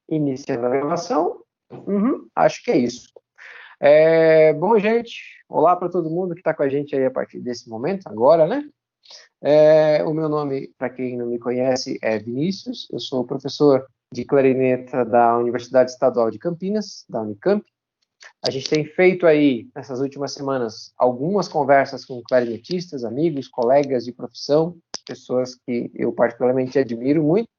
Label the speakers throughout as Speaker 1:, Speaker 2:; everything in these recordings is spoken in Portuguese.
Speaker 1: Iniciando a gravação. Acho que é isso. Bom, gente, olá para todo mundo que está com a gente aí a partir desse momento, agora, né? O meu nome, para quem não me conhece, é Vinícius. Eu sou professor de clarineta da Universidade Estadual de Campinas, da Unicamp. A gente tem feito aí, nessas últimas semanas, algumas conversas com clarinetistas, amigos, colegas de profissão, pessoas que eu particularmente admiro muito.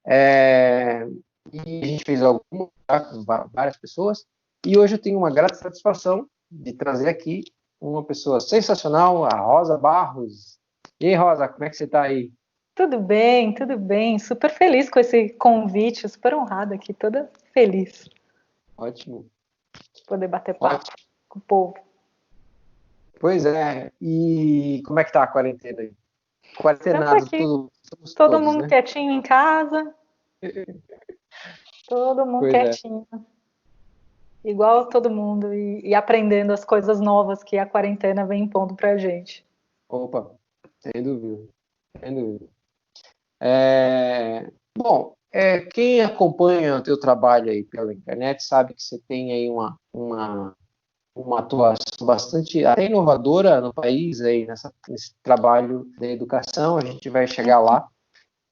Speaker 1: E a gente fez algumas com várias pessoas. E hoje eu tenho uma grata satisfação de trazer aqui uma pessoa sensacional, a Rosa Barros. E aí, Rosa, como é que você está aí?
Speaker 2: Tudo bem, tudo bem. Super feliz com esse convite, super honrada aqui, toda feliz
Speaker 1: Ótimo.
Speaker 2: de poder bater papo
Speaker 1: Ótimo.
Speaker 2: com o povo.
Speaker 1: Pois é. E como é que tá a quarentena aí?
Speaker 2: Estamos
Speaker 1: Quarentenados
Speaker 2: aqui,
Speaker 1: somos
Speaker 2: todo
Speaker 1: todos,
Speaker 2: mundo
Speaker 1: né?
Speaker 2: quietinho em casa, todo mundo
Speaker 1: Pois é.
Speaker 2: quietinho, igual todo mundo, e aprendendo as coisas novas que a quarentena vem impondo pra gente.
Speaker 1: Opa, sem dúvida. Sem dúvida. Bom, quem acompanha o teu trabalho aí pela internet sabe que você tem aí uma atuação bastante até inovadora no país aí nesse trabalho da educação. A gente vai chegar lá.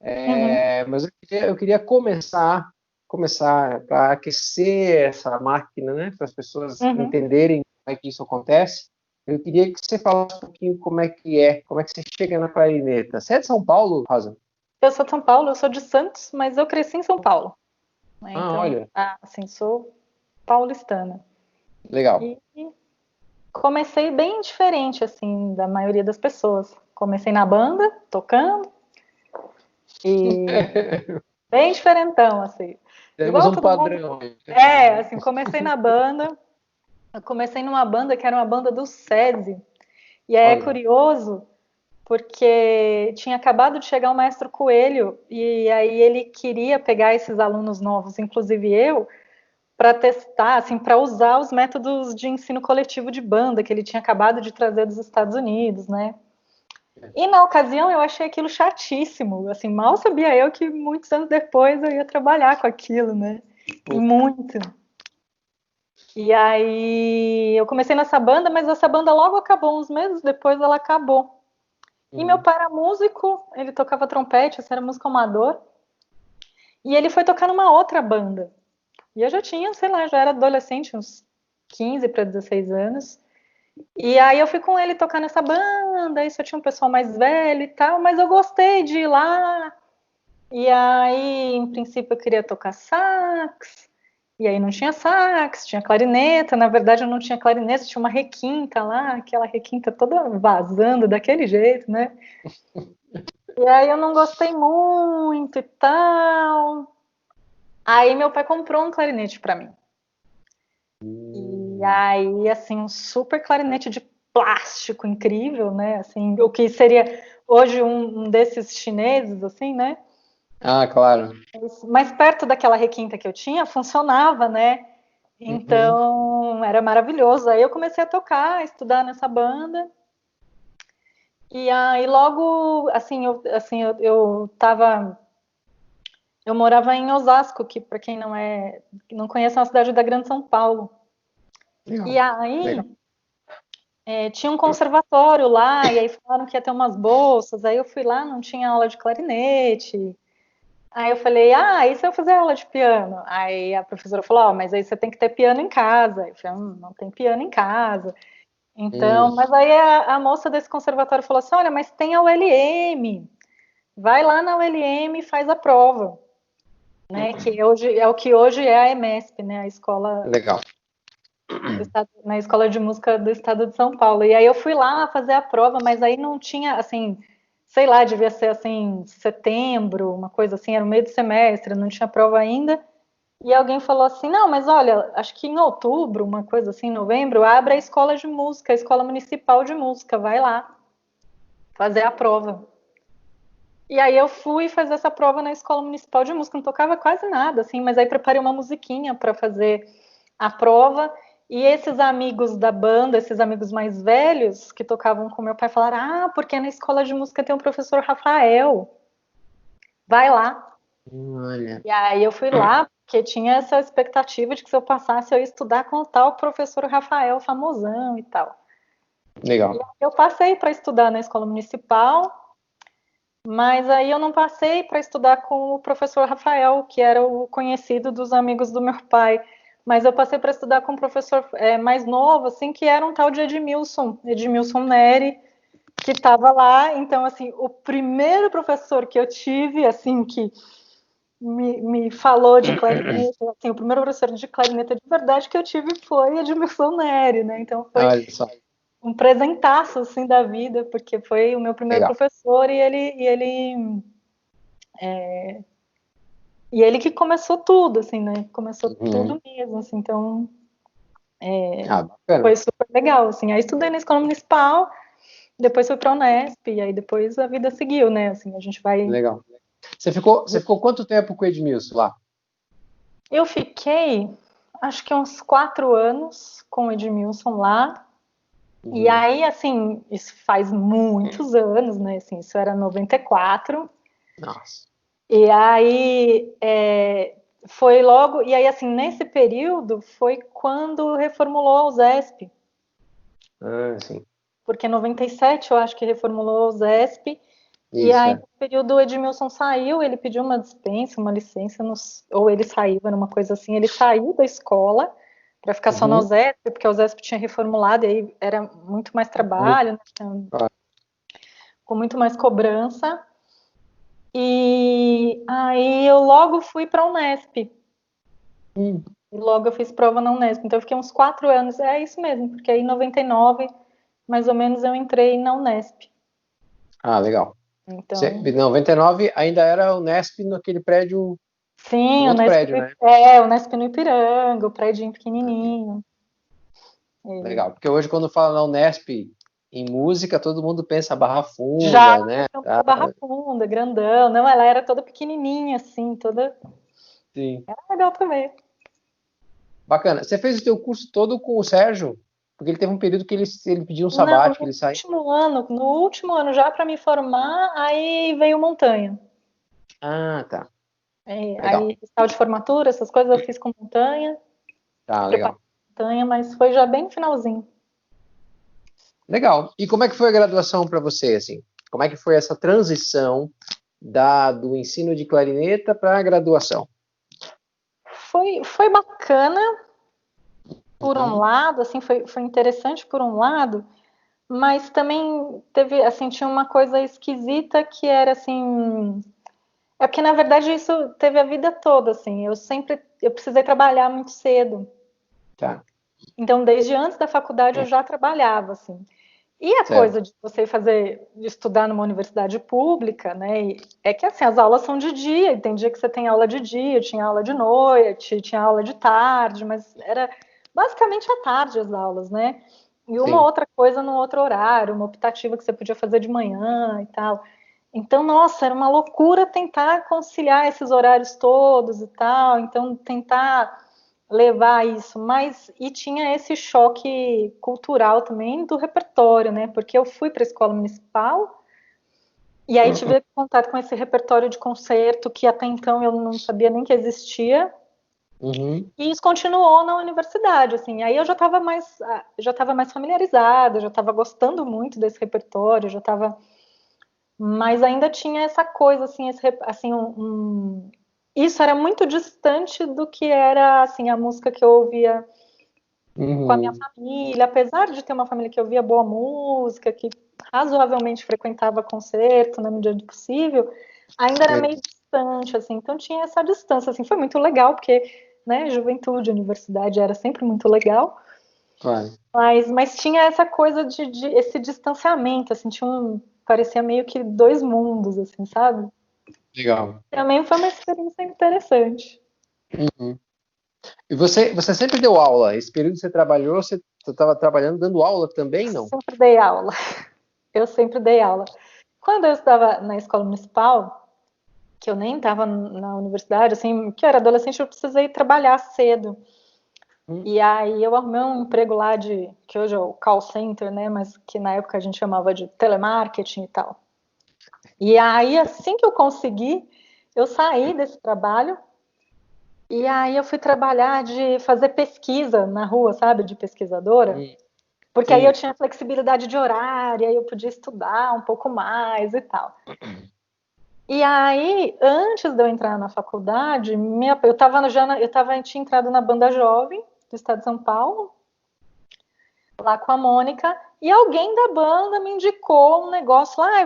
Speaker 2: Uhum,
Speaker 1: Mas eu queria começar para aquecer essa máquina, né, para as pessoas
Speaker 2: uhum.
Speaker 1: entenderem como é que isso acontece. Eu queria que você falasse um pouquinho como é que você chega na clarineta. Você é de São Paulo, Rosa?
Speaker 2: Eu sou de São Paulo, eu sou de Santos, mas eu cresci em São Paulo, né?
Speaker 1: Ah,
Speaker 2: Então,
Speaker 1: olha,
Speaker 2: assim, sou paulistana.
Speaker 1: legal.
Speaker 2: E comecei bem diferente, assim, da maioria das pessoas. Comecei na banda, tocando, e bem diferentão, assim.
Speaker 1: Temos
Speaker 2: Igual
Speaker 1: um
Speaker 2: todo mundo.
Speaker 1: padrão.
Speaker 2: Assim, comecei na banda. Eu comecei numa banda que era uma banda do SESI. E aí é
Speaker 1: Olha.
Speaker 2: curioso, porque tinha acabado de chegar o Maestro Coelho, e aí ele queria pegar esses alunos novos, inclusive eu, para testar, assim, para usar os métodos de ensino coletivo de banda que ele tinha acabado de trazer dos Estados Unidos, né? E na ocasião eu achei aquilo chatíssimo, assim, mal sabia eu que muitos anos depois eu ia trabalhar com aquilo, né? E muito. E aí eu comecei nessa banda, mas essa banda logo acabou, uns meses depois ela acabou. E meu
Speaker 1: Uhum.
Speaker 2: pai era músico, ele tocava trompete, esse era músico amador, e ele foi tocar numa outra banda. E eu já tinha, sei lá, já era adolescente, uns 15 para 16 anos. E aí eu fui com ele tocar nessa banda, aí só tinha um pessoal mais velho e tal, mas eu gostei de ir lá. E aí, em princípio, eu queria tocar sax, e aí não tinha sax, tinha clarineta. Na verdade, eu não tinha clarineta, tinha uma requinta lá, aquela requinta toda vazando daquele jeito, né? E aí eu não gostei muito e tal. Aí meu pai comprou um clarinete para mim. E aí, assim, um super clarinete de plástico incrível, né? Assim, o que seria hoje um desses chineses, assim, né?
Speaker 1: Ah, claro.
Speaker 2: Mas perto daquela requinta que eu tinha, funcionava, né?
Speaker 1: Uhum.
Speaker 2: Então, era maravilhoso. Aí eu comecei a tocar, a estudar nessa banda. E aí logo, assim, eu tava... Eu morava em Osasco, que para quem não conhece, é uma cidade da Grande São Paulo. E
Speaker 1: Legal.
Speaker 2: aí
Speaker 1: Legal.
Speaker 2: tinha um conservatório lá, e aí falaram que ia ter umas bolsas. Aí eu fui lá, não tinha aula de clarinete. Aí eu falei, e se eu fizer aula de piano? Aí a professora falou, mas aí você tem que ter piano em casa. Eu falei, não tem piano em casa. Então, mas aí a moça desse conservatório falou assim, olha, mas tem a ULM. Vai lá na ULM e faz a prova. Né, que hoje é o que hoje é a EMESP, né, a escola
Speaker 1: Legal.
Speaker 2: na escola de música do estado de São Paulo. E aí eu fui lá fazer a prova, mas aí não tinha, assim, sei lá, devia ser assim, setembro, uma coisa assim, era o meio do semestre, não tinha prova ainda. E alguém falou assim: não, mas olha, acho que em outubro, uma coisa assim, novembro, abre a escola de música, a escola municipal de música, vai lá fazer a prova. E aí eu fui fazer essa prova na escola municipal de música, não tocava quase nada, assim, mas aí preparei uma musiquinha para fazer a prova. E esses amigos da banda, esses amigos mais velhos que tocavam com meu pai, falaram: porque na escola de música tem o professor Rafael, vai lá.
Speaker 1: Olha,
Speaker 2: E aí eu fui lá porque tinha essa expectativa de que se eu passasse eu ia estudar com o tal professor Rafael famosão e tal.
Speaker 1: legal.
Speaker 2: Eu passei para estudar na escola municipal, mas aí eu não passei para estudar com o professor Rafael, que era o conhecido dos amigos do meu pai. Mas eu passei para estudar com um professor mais novo, assim, que era um tal de Edmilson Neri, que estava lá. Então, assim, o primeiro professor que eu tive, assim, que me falou de clarineta, assim, o primeiro professor de clarineta de verdade que eu tive foi Edmilson Neri, né? Então foi
Speaker 1: Olha só,
Speaker 2: um presentaço assim da vida, porque foi o meu primeiro
Speaker 1: legal.
Speaker 2: professor e ele que começou tudo, assim, né? Começou
Speaker 1: Uhum.
Speaker 2: tudo mesmo, assim, então
Speaker 1: Ah, bacana.
Speaker 2: foi super legal, assim. Aí estudei na escola municipal, depois fui para a Unesp, e aí depois a vida seguiu, né? Assim, a gente vai.
Speaker 1: Legal. Você ficou quanto tempo com o Edmilson lá?
Speaker 2: Eu fiquei, acho que uns 4 anos com o Edmilson lá. E
Speaker 1: Uhum.
Speaker 2: aí, assim, isso faz muitos anos, né? Assim, isso era 94.
Speaker 1: Nossa.
Speaker 2: E aí foi logo. E aí, assim, nesse período foi quando reformulou a USESP,
Speaker 1: Ah, sim.
Speaker 2: porque em 97 eu acho que reformulou a USESP. E
Speaker 1: Isso,
Speaker 2: aí,
Speaker 1: é.
Speaker 2: no período, o Edmilson saiu, ele pediu uma dispensa, uma licença, ou ele saiu, era uma coisa assim. Ele saiu da escola para ficar só na
Speaker 1: Uhum.
Speaker 2: USESP, porque a USESP tinha reformulado, e aí era muito mais
Speaker 1: Muito.
Speaker 2: trabalho, né? Então,
Speaker 1: Ah,
Speaker 2: com muito mais cobrança. E aí eu logo fui para a Unesp.
Speaker 1: hum.
Speaker 2: E logo eu fiz prova na Unesp. Então eu fiquei uns 4 anos. É isso mesmo, porque aí em 99, mais ou menos, eu entrei na Unesp.
Speaker 1: Ah, legal. Em
Speaker 2: Então,
Speaker 1: 99 ainda era o Nesp naquele prédio, no
Speaker 2: sim,
Speaker 1: outro prédio, né?
Speaker 2: Unesp no Ipiranga, o prédio pequenininho.
Speaker 1: Legal. Porque hoje, quando fala na Unesp em música, todo mundo pensa Barra
Speaker 2: Já
Speaker 1: Funda, né?
Speaker 2: no
Speaker 1: Tá,
Speaker 2: Barra Funda, grandão. Não, ela era toda pequenininha, assim, toda.
Speaker 1: sim.
Speaker 2: Era legal também.
Speaker 1: Bacana. Você fez o teu curso todo com o Sérgio? Porque ele teve um período que ele pediu um
Speaker 2: Não,
Speaker 1: sabático, ele saiu.
Speaker 2: no último ano já para me formar, aí veio montanha.
Speaker 1: Ah, tá. Legal.
Speaker 2: Aí, recital de formatura, essas coisas eu fiz com montanha,
Speaker 1: Tá,
Speaker 2: preparei
Speaker 1: legal.
Speaker 2: montanha, mas foi já bem no finalzinho.
Speaker 1: Legal. E como é que foi a graduação para você, assim? Como é que foi essa transição do ensino de clarineta para a graduação?
Speaker 2: Foi bacana por um
Speaker 1: Uhum.
Speaker 2: lado, assim, foi interessante por um lado, mas também teve, assim, tinha uma coisa esquisita que era assim. É porque, na verdade, isso teve a vida toda, assim. Eu precisei trabalhar muito cedo.
Speaker 1: Tá,
Speaker 2: Então, desde antes da faculdade, eu já trabalhava, assim. E a
Speaker 1: certo.
Speaker 2: coisa de você de estudar numa universidade pública, né? É que assim, as aulas são de dia, e tem dia que você tem aula de dia, tinha aula de noite, tinha aula de tarde, mas era basicamente à tarde as aulas, né? E uma
Speaker 1: Sim.
Speaker 2: outra coisa no outro horário, uma optativa que você podia fazer de manhã e tal. Então, nossa, era uma loucura tentar conciliar esses horários todos e tal. Então, tentar levar isso, mas e tinha esse choque cultural também do repertório, né? Porque eu fui para a escola municipal e aí tive contato com esse repertório de concerto que até então eu não sabia nem que existia.
Speaker 1: Uhum.
Speaker 2: E isso continuou na universidade, assim. Aí eu já estava mais familiarizada, já estava gostando muito desse repertório, já estava, mas ainda tinha essa coisa, assim, isso era muito distante do que era, assim, a música que eu ouvia com a minha
Speaker 1: Uhum.
Speaker 2: família, apesar de ter uma família que ouvia boa música, que razoavelmente frequentava concerto na medida do possível, ainda era meio distante, assim, então tinha essa distância, assim, foi muito legal, porque, né, juventude, universidade era sempre muito legal,
Speaker 1: Claro.
Speaker 2: mas tinha essa coisa de esse distanciamento, assim, parecia meio que dois mundos, assim, sabe?
Speaker 1: Legal.
Speaker 2: Também foi uma experiência interessante.
Speaker 1: Uhum. E você sempre deu aula? Esse período que você trabalhou, você estava trabalhando dando aula também, não?
Speaker 2: Sempre dei aula, eu sempre dei aula. Quando eu estava na escola municipal, que eu nem estava na universidade, assim, que eu era adolescente, eu precisei trabalhar cedo.
Speaker 1: Hum.
Speaker 2: E aí eu arrumei um emprego lá que hoje é o call center, né, mas que na época a gente chamava de telemarketing e tal. E aí, assim que eu consegui, eu saí desse trabalho e aí eu fui trabalhar de fazer pesquisa na rua, sabe, de pesquisadora, porque aí eu
Speaker 1: Sim.
Speaker 2: tinha flexibilidade de horário, aí eu podia estudar um pouco mais e tal. E aí, antes de eu entrar na faculdade, eu tinha entrado na banda jovem do estado de São Paulo, lá com a Mônica, e alguém da banda me indicou um negócio lá,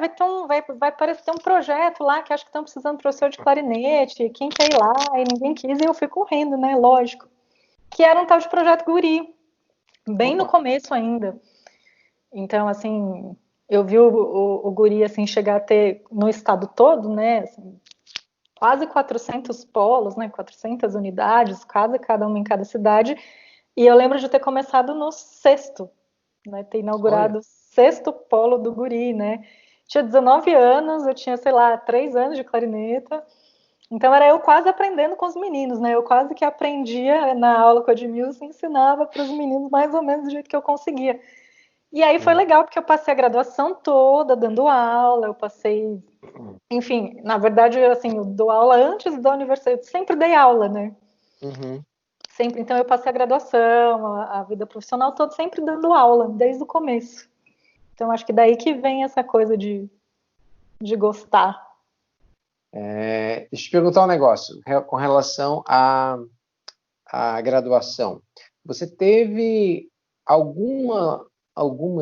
Speaker 2: vai aparecer um projeto lá que acho que estão precisando de professor de clarinete, quem quer ir lá? E ninguém quis, e eu fui correndo, né? Lógico. Que era um tal de projeto Guri, bem no começo ainda. Então, assim, eu vi o Guri assim, chegar a ter no estado todo, né? Assim, quase 400 polos, né? 400 unidades, quase cada uma em cada cidade. E eu lembro de ter começado no sexto, né, ter inaugurado
Speaker 1: Olha.
Speaker 2: o sexto polo do Guri, né? Tinha 19 anos, eu tinha, sei lá, 3 anos de clarineta. Então era eu quase aprendendo com os meninos, né? Eu quase que aprendia na aula com a Edmilson e ensinava para os meninos mais ou menos do jeito que eu conseguia. E aí foi legal porque eu passei a graduação toda dando aula, eu passei, enfim, na verdade, assim, eu dou aula antes da universidade, eu sempre dei aula, né?
Speaker 1: Uhum.
Speaker 2: Sempre, então eu passei a graduação, a vida profissional toda sempre dando aula, desde o começo. Então acho que daí que vem essa coisa de gostar.
Speaker 1: Deixa eu te perguntar um negócio com relação à graduação. Você teve alguma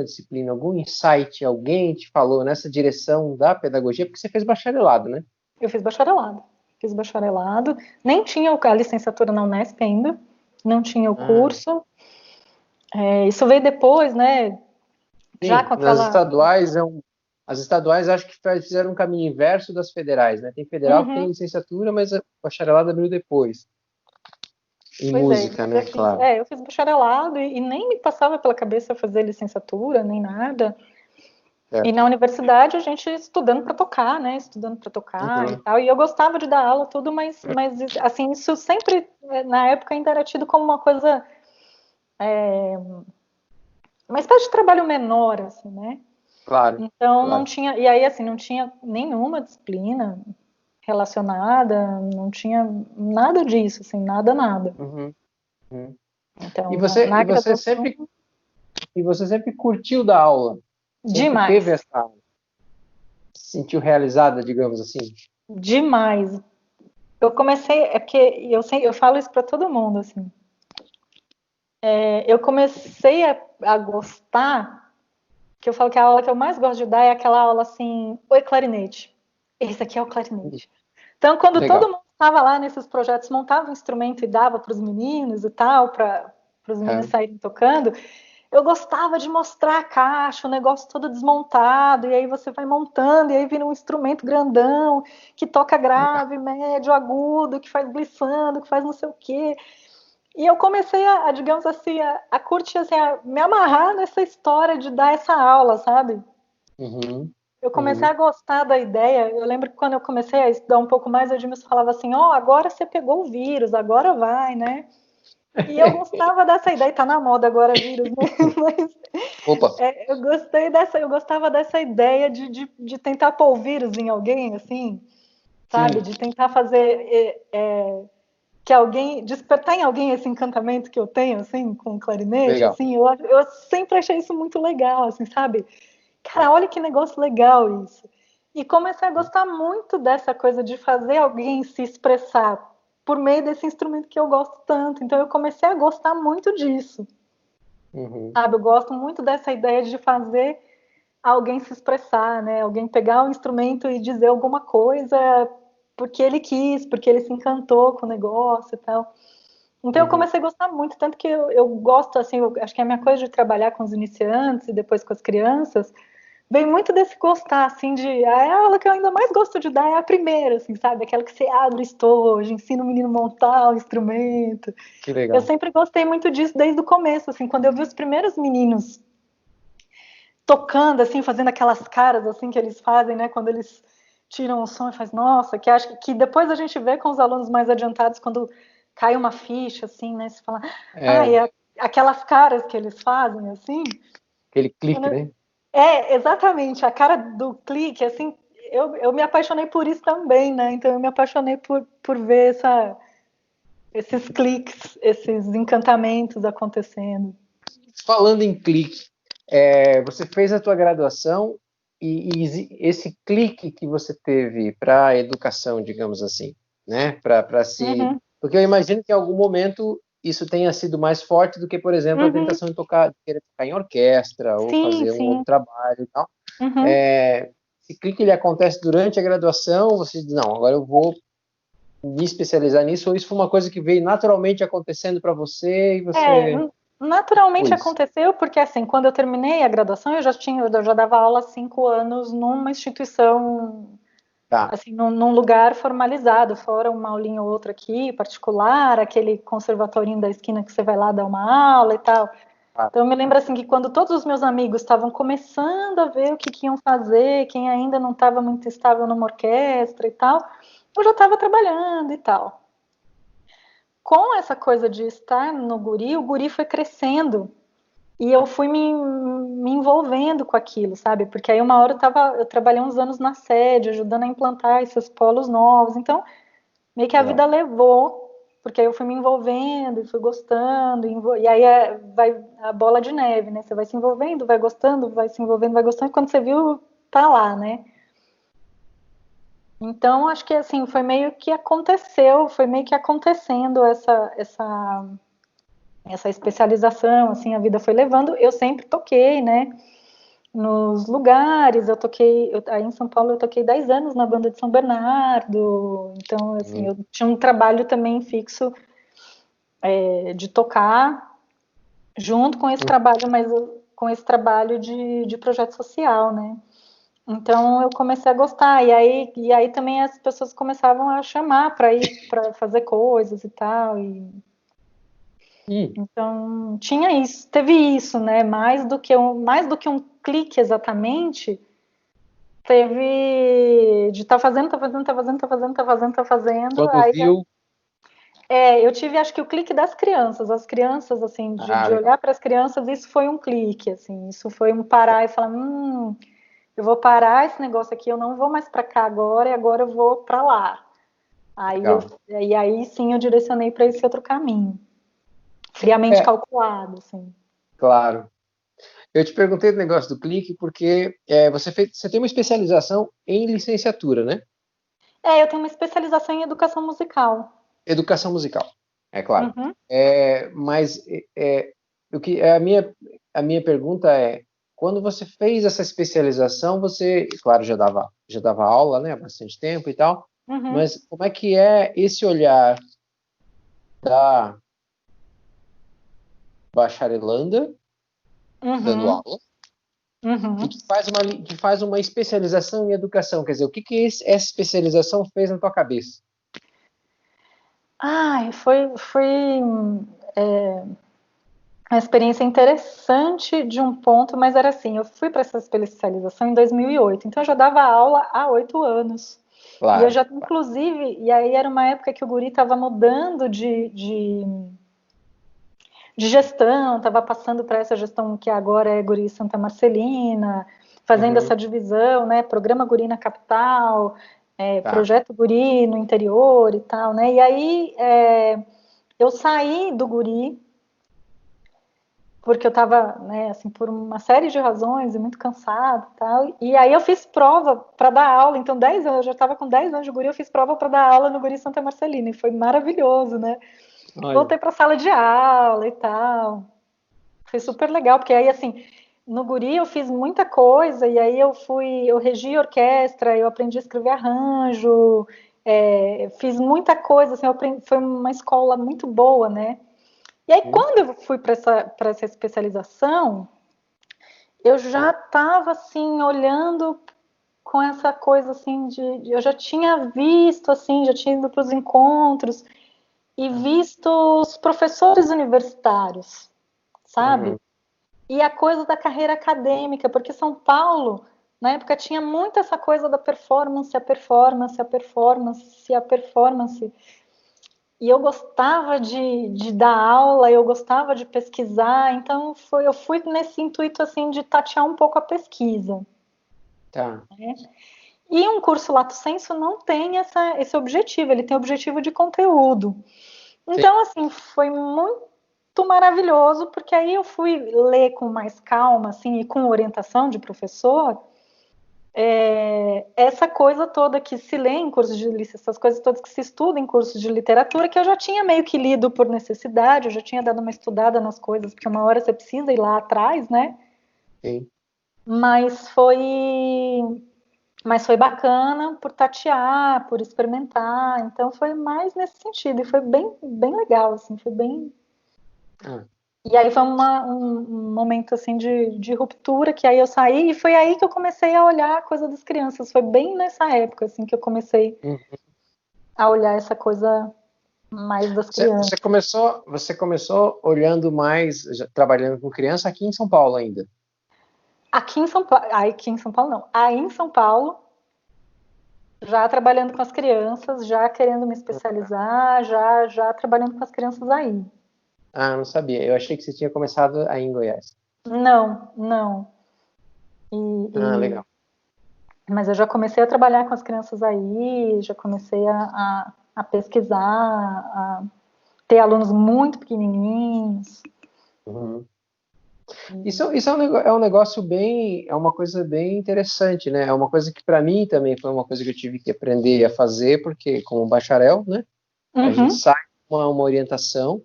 Speaker 1: disciplina, algum insight, alguém te falou nessa direção da pedagogia? Porque você fez bacharelado, né?
Speaker 2: Eu fiz bacharelado, nem tinha a licenciatura na Unesp ainda, não tinha o curso. Isso veio depois, né? Já
Speaker 1: Sim,
Speaker 2: com aquela.
Speaker 1: as estaduais acho que fizeram um caminho inverso das federais, né? Tem federal que tem
Speaker 2: Uhum,
Speaker 1: licenciatura, mas a bacharelado abriu depois. Em
Speaker 2: pois é,
Speaker 1: música, né? Claro.
Speaker 2: eu fiz bacharelado e nem me passava pela cabeça fazer licenciatura, nem nada. E
Speaker 1: Certo.
Speaker 2: na universidade a gente estudando para tocar, né? Estudando para tocar e
Speaker 1: Uhum.
Speaker 2: tal. E eu gostava de dar aula, tudo, mas assim, isso sempre, na época, ainda era tido como uma coisa, uma espécie de trabalho menor, assim, né?
Speaker 1: Claro,
Speaker 2: Então não
Speaker 1: claro.
Speaker 2: tinha, e aí assim, não tinha nenhuma disciplina relacionada, não tinha nada disso, assim, nada.
Speaker 1: Uhum. Uhum. E
Speaker 2: Então,
Speaker 1: você,
Speaker 2: na
Speaker 1: e você
Speaker 2: graduação,
Speaker 1: sempre, e você sempre curtiu dar aula, sempre teve
Speaker 2: demais,
Speaker 1: essa, se sentiu realizada, digamos assim.
Speaker 2: demais. Eu comecei, é porque eu falo isso para todo mundo, assim. Eu comecei a gostar, que eu falo que a aula que eu mais gosto de dar é aquela aula assim, oi clarinete, esse aqui é o clarinete. Então, quando todo
Speaker 1: Legal.
Speaker 2: mundo estava lá nesses projetos, montava o instrumento e dava para os meninos e tal, para os meninos
Speaker 1: É.
Speaker 2: saírem tocando, eu gostava de mostrar a caixa, o negócio todo desmontado, e aí você vai montando, e aí vira um instrumento grandão, que toca
Speaker 1: Legal.
Speaker 2: grave, médio, agudo, que faz glissando, que faz não sei o quê. E eu comecei digamos assim, a curtir, assim, a me amarrar nessa história de dar essa aula, sabe?
Speaker 1: Uhum.
Speaker 2: Eu comecei a
Speaker 1: Uhum.
Speaker 2: gostar da ideia. Eu lembro que quando eu comecei a estudar um pouco mais, a Edmilson falava assim: ó, agora você pegou o vírus, agora vai, né? E eu gostava dessa ideia, tá na moda agora vírus, né? Mas
Speaker 1: Opa.
Speaker 2: eu gostava dessa ideia de tentar pôr o vírus em alguém, assim, sabe?
Speaker 1: Sim,
Speaker 2: De tentar fazer que alguém, despertar em alguém esse encantamento que eu tenho, assim, com o clarinete,
Speaker 1: legal.
Speaker 2: assim, eu sempre achei isso muito legal, assim, sabe? Cara, olha que negócio legal isso. E comecei a gostar muito dessa coisa de fazer alguém se expressar por meio desse instrumento que eu gosto tanto. Então eu comecei a gostar muito disso,
Speaker 1: Uhum.
Speaker 2: sabe? Eu gosto muito dessa ideia de fazer alguém se expressar, né? Alguém pegar o instrumento e dizer alguma coisa porque ele quis, porque ele se encantou com o negócio e tal. Então eu
Speaker 1: Uhum.
Speaker 2: comecei a gostar muito, tanto que eu gosto, assim, eu acho que a minha coisa de trabalhar com os iniciantes e depois com as crianças vem muito desse gostar, assim, a aula que eu ainda mais gosto de dar é a primeira, assim, sabe? Aquela que você abre o estojo, ensina o menino a montar o instrumento.
Speaker 1: Que
Speaker 2: Eu
Speaker 1: legal.
Speaker 2: sempre gostei muito disso desde o começo, assim, quando eu vi os primeiros meninos tocando, assim, fazendo aquelas caras, assim, que eles fazem, né? Quando eles tiram o som e faz, nossa, que acho que depois a gente vê com os alunos mais adiantados, quando cai uma ficha, assim, né? Você fala,
Speaker 1: É,
Speaker 2: aquelas caras que eles fazem, assim.
Speaker 1: aquele clique, né?
Speaker 2: Exatamente, a cara do clique, assim, eu me apaixonei por isso também, né? Então eu me apaixonei por ver esses cliques, esses encantamentos acontecendo.
Speaker 1: Falando em clique, você fez a tua graduação e esse clique que você teve para a educação, digamos assim, né? Para se,
Speaker 2: Uhum,
Speaker 1: porque eu imagino que em algum momento isso tenha sido mais forte do que, por exemplo, a
Speaker 2: uhum.
Speaker 1: tentação de tocar, de querer tocar em orquestra ou
Speaker 2: Sim,
Speaker 1: fazer um outro
Speaker 2: sim.
Speaker 1: trabalho e tal.
Speaker 2: Uhum.
Speaker 1: Esse clique ele acontece durante a graduação, você diz, não, agora eu vou me especializar nisso, ou isso foi uma coisa que veio naturalmente acontecendo para você e você
Speaker 2: Naturalmente
Speaker 1: pôs?
Speaker 2: aconteceu, porque assim, quando eu terminei a graduação, eu já dava aula há 5 anos numa instituição,
Speaker 1: Tá,
Speaker 2: assim, num lugar formalizado, fora uma aulinha ou outra aqui, particular, aquele conservatorinho da esquina que você vai lá dar uma aula e tal.
Speaker 1: tá,
Speaker 2: Então eu me lembro assim que quando todos os meus amigos estavam começando a ver o que iam fazer, quem ainda não estava muito estável numa orquestra e tal, eu já estava trabalhando e tal. Com essa coisa de estar no Guri, o Guri foi crescendo e eu fui me envolvendo com aquilo, sabe? Porque aí uma hora eu trabalhei uns anos na sede, ajudando a implantar esses polos novos. Então, meio que a vida
Speaker 1: legal.
Speaker 2: levou, porque aí eu fui me envolvendo e fui gostando, e aí vai a bola de neve, né? Você vai se envolvendo, vai gostando, vai se envolvendo, vai gostando, e quando você viu, tá lá, né? Então, acho que assim, foi meio que aconteceu, foi meio que acontecendo essa especialização, assim, a vida foi levando. Eu sempre toquei, né? Nos lugares, aí em São Paulo eu toquei 10 anos na banda de São Bernardo, então, assim,
Speaker 1: Uhum.
Speaker 2: eu tinha um trabalho também fixo de tocar junto com esse trabalho, mas com esse trabalho de projeto social, né? Então eu comecei a gostar, e aí também as pessoas começavam a chamar para ir para fazer coisas e tal,
Speaker 1: Hum,
Speaker 2: então tinha isso, teve isso, né? Mais do que um clique exatamente, teve de estar fazendo, tá fazendo, tá fazendo, tá fazendo, tá fazendo, tá fazendo.
Speaker 1: quando
Speaker 2: Aí
Speaker 1: viu.
Speaker 2: eu tive, acho que o clique das crianças, as crianças, assim,
Speaker 1: Ah,
Speaker 2: de
Speaker 1: legal.
Speaker 2: olhar para as crianças, isso foi um clique, assim, isso foi um parar e falar, eu vou parar esse negócio aqui, eu não vou mais para cá agora, e agora eu vou para lá.
Speaker 1: Legal.
Speaker 2: E aí sim eu direcionei para esse outro caminho, friamente
Speaker 1: É,
Speaker 2: calculado, assim.
Speaker 1: claro. Eu te perguntei do negócio do clique porque você tem uma especialização em licenciatura, né?
Speaker 2: Eu tenho uma especialização em educação musical.
Speaker 1: Educação musical, é claro.
Speaker 2: Uhum.
Speaker 1: Mas o que a minha pergunta é, quando você fez essa especialização, você, claro, já dava aula, né, há bastante tempo e tal,
Speaker 2: Uhum.
Speaker 1: mas como é que é esse olhar da bacharelanda dando
Speaker 2: Uhum.
Speaker 1: aula e
Speaker 2: Uhum.
Speaker 1: que faz uma especialização em educação? Quer dizer, o que que essa especialização fez na tua cabeça?
Speaker 2: Ai, foi uma experiência interessante de um ponto, mas era assim, eu fui para essa especialização em 2008, então eu já dava aula há 8 anos. E eu
Speaker 1: Claro,
Speaker 2: já,
Speaker 1: claro.
Speaker 2: inclusive, e aí era uma época que o guri estava mudando de gestão, estava passando para essa gestão que agora é Guri Santa Marcelina, fazendo
Speaker 1: Uhum,
Speaker 2: essa divisão, né? Programa Guri na capital,
Speaker 1: tá.
Speaker 2: projeto Guri no interior e tal, né? E aí eu saí do Guri porque eu estava, né, assim, por uma série de razões e muito cansada e tal. E aí eu fiz prova para dar aula. Então, 10 anos, eu já estava com 10 anos de guri, eu fiz prova para dar aula no Guri Santa Marcelina. E foi maravilhoso, né?
Speaker 1: Olha.
Speaker 2: Voltei para a sala de aula e tal. Foi super legal, porque aí, assim, no Guri eu fiz muita coisa. E aí eu regi orquestra, eu aprendi a escrever arranjo, fiz muita coisa, assim, foi uma escola muito boa, né? E aí,
Speaker 1: Hum,
Speaker 2: quando eu fui para essa especialização, eu já estava assim olhando com essa coisa assim eu já tinha visto assim, já tinha ido para os encontros e visto os professores universitários, sabe?
Speaker 1: uhum,
Speaker 2: E a coisa da carreira acadêmica, porque São Paulo na época tinha muito essa coisa da performance, a performance, a performance, a performance. E eu gostava de dar aula, eu gostava de pesquisar, então eu fui nesse intuito assim de tatear um pouco a pesquisa.
Speaker 1: tá.
Speaker 2: E um curso Lato Sensu não tem esse objetivo, ele tem objetivo de conteúdo.
Speaker 1: Sim.
Speaker 2: Então, assim, foi muito maravilhoso, porque aí eu fui ler com mais calma, assim, e com orientação de professor, essa coisa toda que se lê em cursos de literatura, essas coisas todas que se estudam em cursos de literatura, que eu já tinha meio que lido por necessidade, eu já tinha dado uma estudada nas coisas, porque uma hora você precisa ir lá atrás, né?
Speaker 1: Sim.
Speaker 2: Mas foi bacana por tatear, por experimentar, então foi mais nesse sentido, e foi bem, bem legal, assim, foi bem...
Speaker 1: Ah.
Speaker 2: E aí foi um momento, assim, de ruptura, que aí eu saí, e foi aí que eu comecei a olhar a coisa das crianças, foi bem nessa época, assim, que eu comecei a olhar essa coisa mais das crianças.
Speaker 1: Você começou olhando mais, trabalhando com criança aqui em São Paulo ainda?
Speaker 2: Aqui em São Paulo não, aí em São Paulo, já trabalhando com as crianças, já querendo me especializar, já trabalhando com as crianças aí.
Speaker 1: Ah, não sabia. Eu achei que você tinha começado aí em Goiás.
Speaker 2: Não, não.
Speaker 1: Ah, legal.
Speaker 2: Mas eu já comecei a trabalhar com as crianças aí, já comecei a pesquisar, a ter alunos muito pequenininhos.
Speaker 1: Uhum. Isso é um negócio bem, é uma coisa bem interessante, né? É uma coisa que para mim também foi uma coisa que eu tive que aprender a fazer, porque como bacharel, né? A gente
Speaker 2: Uhum.
Speaker 1: sai com uma orientação,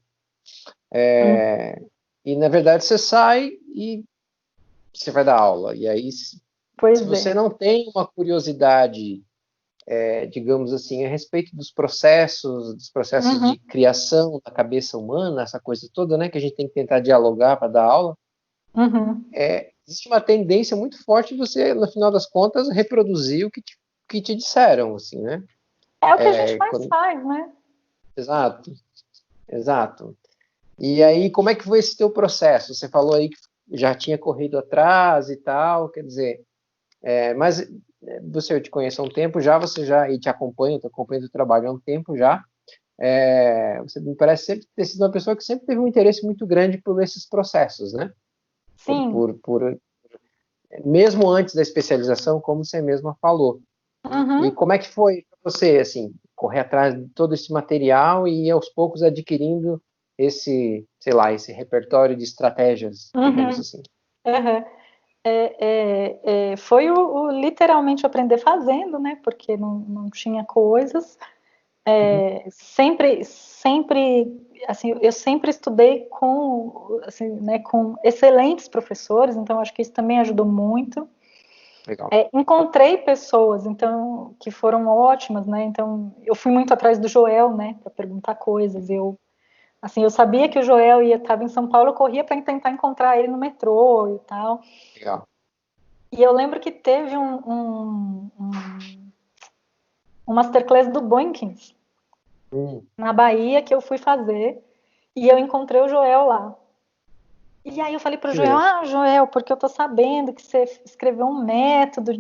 Speaker 1: e na verdade você sai e você vai dar aula. E aí, se
Speaker 2: Pois
Speaker 1: você
Speaker 2: é.
Speaker 1: não tem uma curiosidade, digamos assim, a respeito dos processos
Speaker 2: Uhum.
Speaker 1: de criação da cabeça humana, essa coisa toda, né? Que a gente tem que tentar dialogar para dar aula.
Speaker 2: Uhum.
Speaker 1: Existe uma tendência muito forte de você, no final das contas, reproduzir que te disseram, assim, né?
Speaker 2: É o que a gente mais faz, né?
Speaker 1: Exato, exato. E aí, como é que foi esse teu processo? Você falou aí que já tinha corrido atrás e tal, quer dizer, mas eu te conheço há um tempo já, você já, e te acompanho, acompanhando o trabalho há um tempo já, você me parece sempre ter sido uma pessoa que sempre teve um interesse muito grande por esses processos, né?
Speaker 2: Sim.
Speaker 1: Mesmo antes da especialização, como você mesma falou. E
Speaker 2: Uhum.
Speaker 1: como é que foi para você, assim, correr atrás de todo esse material e aos poucos adquirindo esse, sei lá, esse repertório de estratégias, digamos
Speaker 2: Uhum.
Speaker 1: assim?
Speaker 2: Uhum. Foi literalmente aprender fazendo, né? Porque não tinha coisas.
Speaker 1: Uhum.
Speaker 2: Sempre, assim, eu sempre estudei assim, né, com excelentes professores, então acho que isso também ajudou muito.
Speaker 1: Legal.
Speaker 2: Encontrei pessoas, então, que foram ótimas, né? Então, eu fui muito atrás do Joel, né, para perguntar coisas. Eu sabia que o Joel estava em São Paulo, eu corria para tentar encontrar ele no metrô e tal.
Speaker 1: Legal.
Speaker 2: E eu lembro que teve um masterclass do Boykins na Bahia que eu fui fazer e eu encontrei o Joel lá. E aí eu falei para o
Speaker 1: Que
Speaker 2: Joel,
Speaker 1: legal.
Speaker 2: Joel, porque eu tô sabendo que você escreveu um método,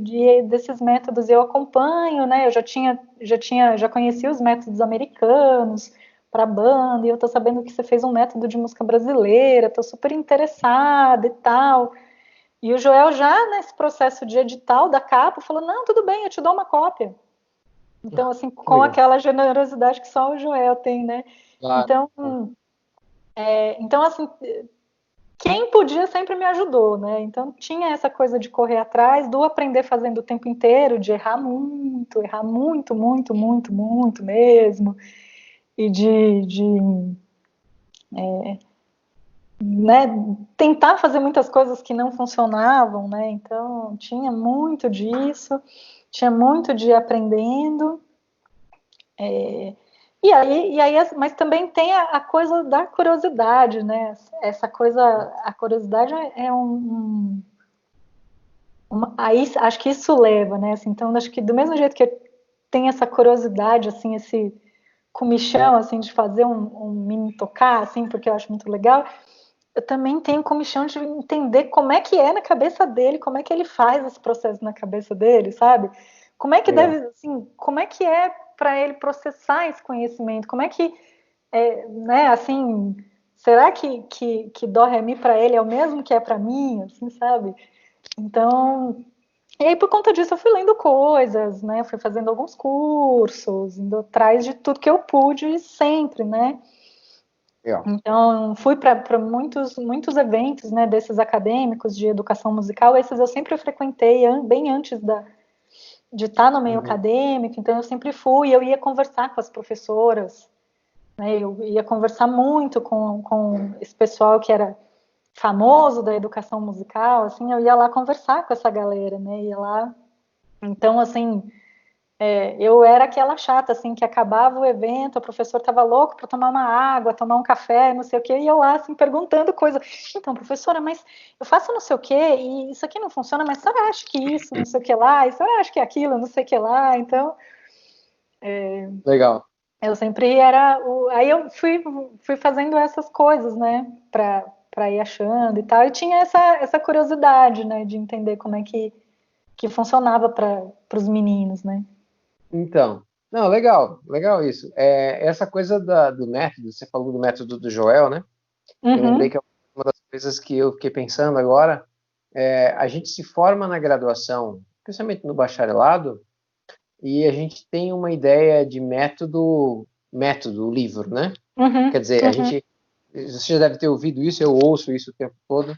Speaker 2: desses métodos eu acompanho, né? Eu já conhecia os métodos americanos para banda, e eu tô sabendo que você fez um método de música brasileira, tô super interessada e tal. E o Joel já nesse processo de edital da capa falou, não, tudo bem, eu te dou uma cópia. Então, assim,
Speaker 1: Que
Speaker 2: com
Speaker 1: legal.
Speaker 2: aquela generosidade que só o Joel tem, né?
Speaker 1: Claro.
Speaker 2: Então, assim, quem podia sempre me ajudou, né? Então tinha essa coisa de correr atrás, do aprender fazendo o tempo inteiro, de errar muito, muito, muito, muito mesmo, e né, tentar fazer muitas coisas que não funcionavam, né? Então tinha muito disso, tinha muito de ir aprendendo. Mas também tem a coisa da curiosidade, né? Essa coisa, a curiosidade é aí acho que isso leva, né? Assim, então acho que do mesmo jeito que eu tenho essa curiosidade, assim, esse comichão, assim, de fazer um mini tocar, assim, porque eu acho muito legal, eu também tenho comichão de entender como é que é na cabeça dele, como é que ele faz esse processo na cabeça dele, sabe? Como é que
Speaker 1: Legal.
Speaker 2: deve, assim, como é que é para ele processar esse conhecimento? Como é que, né, assim, será que dó ré mi para ele é o mesmo que é para mim, assim, sabe? Então, E aí, por conta disso, eu fui lendo coisas, né? Fui fazendo alguns cursos, indo atrás de tudo que eu pude sempre, né?
Speaker 1: Legal.
Speaker 2: Então, fui para muitos eventos, né, desses acadêmicos de educação musical. Esses eu sempre frequentei bem antes de estar no meio
Speaker 1: Uhum.
Speaker 2: acadêmico. Então, eu sempre fui. Eu ia conversar com as professoras, né? Eu ia conversar muito com esse pessoal que era famoso da educação musical. Assim, eu ia lá conversar com essa galera, né? Ia lá. Então, assim, eu era aquela chata, assim, que acabava o evento, o professor estava louco para tomar uma água, tomar um café, não sei o quê, e eu lá, assim, perguntando coisa. Então, professora, mas eu faço não sei o quê, e isso aqui não funciona, mas a senhora acha que isso, não sei o que lá, e a senhora acha que aquilo, não sei o que lá. Então,
Speaker 1: Legal.
Speaker 2: eu sempre era. Aí eu fui fazendo essas coisas, né, para ir achando e tal, e tinha essa curiosidade, né, de entender como é que funcionava para os meninos, né.
Speaker 1: Então, não, legal, legal isso. Essa coisa do método, você falou do método do Joel, né? Eu lembrei
Speaker 2: Uhum,
Speaker 1: que é uma das coisas que eu fiquei pensando agora. A gente se forma na graduação, principalmente no bacharelado, e a gente tem uma ideia de método, o livro, né?
Speaker 2: uhum,
Speaker 1: Quer dizer,
Speaker 2: uhum.
Speaker 1: você já deve ter ouvido isso, eu ouço isso o tempo todo.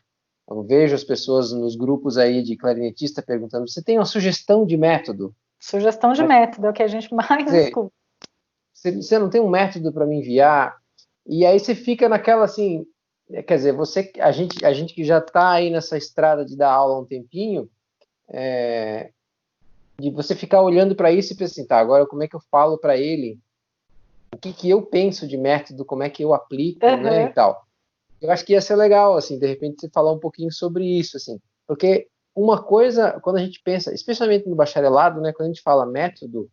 Speaker 1: Eu vejo as pessoas nos grupos aí de clarinetista perguntando: você tem uma sugestão de método?
Speaker 2: Sugestão de
Speaker 1: Mas,
Speaker 2: método é o que a gente mais
Speaker 1: quer dizer,
Speaker 2: escuta.
Speaker 1: você não tem um método para me enviar? E aí você fica naquela assim, quer dizer, a gente que já está aí nessa estrada de dar aula há um tempinho, de você ficar olhando para isso e pensar assim, tá, agora como é que eu falo para ele? O que que eu penso de método? Como é que eu aplico, né, e
Speaker 2: Uhum,
Speaker 1: tal. Eu acho que ia ser legal, assim, de repente você falar um pouquinho sobre isso, assim, porque uma coisa, quando a gente pensa, especialmente no bacharelado, né, quando a gente fala método,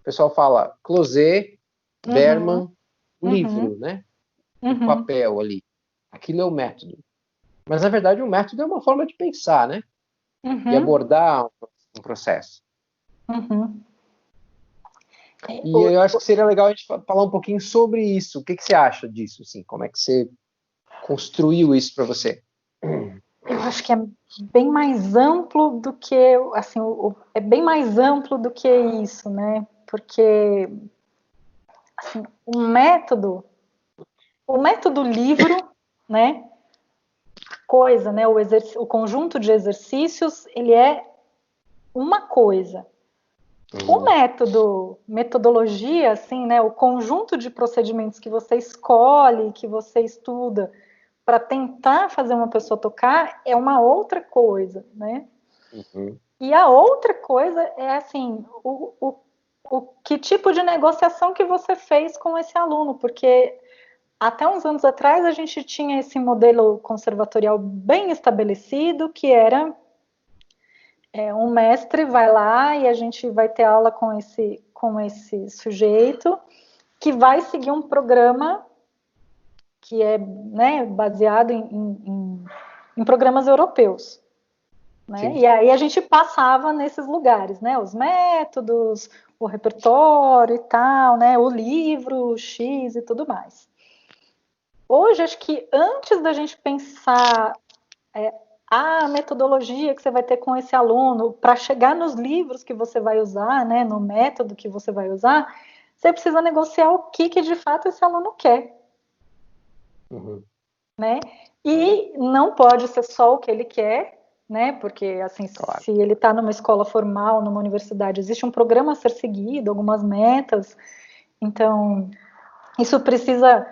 Speaker 1: o pessoal fala Closet,
Speaker 2: uhum,
Speaker 1: Berman, o livro,
Speaker 2: uhum,
Speaker 1: né, o
Speaker 2: uhum,
Speaker 1: papel ali. Aquilo é o método. Mas, na verdade, o método é uma forma de pensar, né, de
Speaker 2: uhum,
Speaker 1: abordar um processo.
Speaker 2: uhum.
Speaker 1: E eu acho que seria legal a gente falar um pouquinho sobre isso. O que que você acha disso, assim? Como é que você construiu isso para você?
Speaker 2: Eu acho que é bem mais amplo do que, assim, é bem mais amplo do que isso, né? Porque, assim, o método livro, né? Coisa, né? O conjunto de exercícios, ele é uma coisa. O
Speaker 1: Uhum.
Speaker 2: método, metodologia, assim, né, o conjunto de procedimentos que você escolhe, que você estuda para tentar fazer uma pessoa tocar é uma outra coisa, né?
Speaker 1: Uhum.
Speaker 2: E a outra coisa é assim, o que tipo de negociação que você fez com esse aluno, porque até uns anos atrás a gente tinha esse modelo conservatorial bem estabelecido, que era um mestre vai lá e a gente vai ter aula com esse sujeito, que vai seguir um programa que é, né, baseado em programas europeus. Né?
Speaker 1: Sim.
Speaker 2: E aí a gente passava nesses lugares, né? Os métodos, o repertório e tal, né? O livro X e tudo mais. Hoje, acho que antes da gente pensar a metodologia que você vai ter com esse aluno para chegar nos livros que você vai usar, né? No método que você vai usar, você precisa negociar o que de fato esse aluno quer,
Speaker 1: Uhum.
Speaker 2: né? E não pode ser só o que ele quer, né? Porque assim,
Speaker 1: Claro.
Speaker 2: se ele está numa escola formal, numa universidade, existe um programa a ser seguido, algumas metas. Então, isso precisa.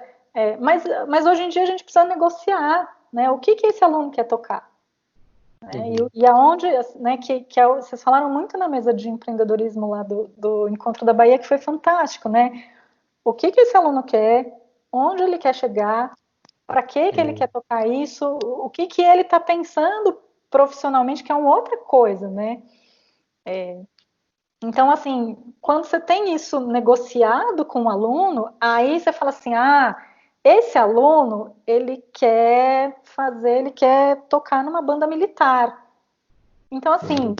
Speaker 2: Mas hoje em dia a gente precisa negociar, né? O que esse aluno quer tocar? Né?
Speaker 1: Uhum.
Speaker 2: E aonde, né, vocês falaram muito na mesa de empreendedorismo lá do Encontro da Bahia, que foi fantástico, né? O que esse aluno quer, onde ele quer chegar, para que ele quer
Speaker 1: Uhum.
Speaker 2: tocar isso, o que ele está pensando profissionalmente, que é uma outra coisa, né? Então, assim, quando você tem isso negociado com o aluno, aí você fala assim, esse aluno, ele quer tocar numa banda militar. Então, assim,
Speaker 1: Uhum.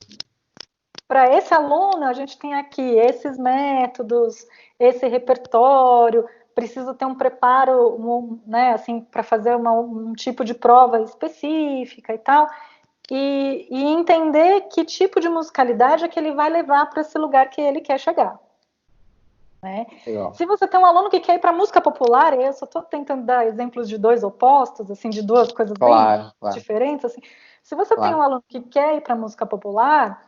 Speaker 2: para esse aluno, a gente tem aqui esses métodos, esse repertório, precisa ter um preparo, né, assim, para fazer um tipo de prova específica e tal. e entender que tipo de musicalidade é que ele vai levar para esse lugar que ele quer chegar. Né? Se você tem um aluno que quer ir para música popular, eu só estou tentando dar exemplos de dois opostos, assim, de duas coisas bem diferentes. Assim. Se você tem um aluno que quer ir para música popular,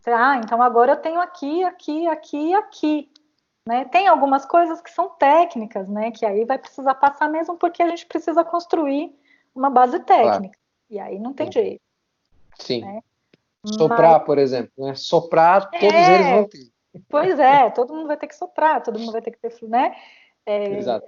Speaker 2: você, então agora eu tenho aqui, aqui, aqui e aqui. Né? Tem algumas coisas que são técnicas, né? Que aí vai precisar passar mesmo porque a gente precisa construir uma base técnica. E aí não tem jeito.
Speaker 1: Sim. Né? Soprar, por exemplo. Né? Soprar, todos eles vão ter.
Speaker 2: Pois é, todo mundo vai ter que soprar, todo mundo vai ter que ter, né?
Speaker 1: Exato.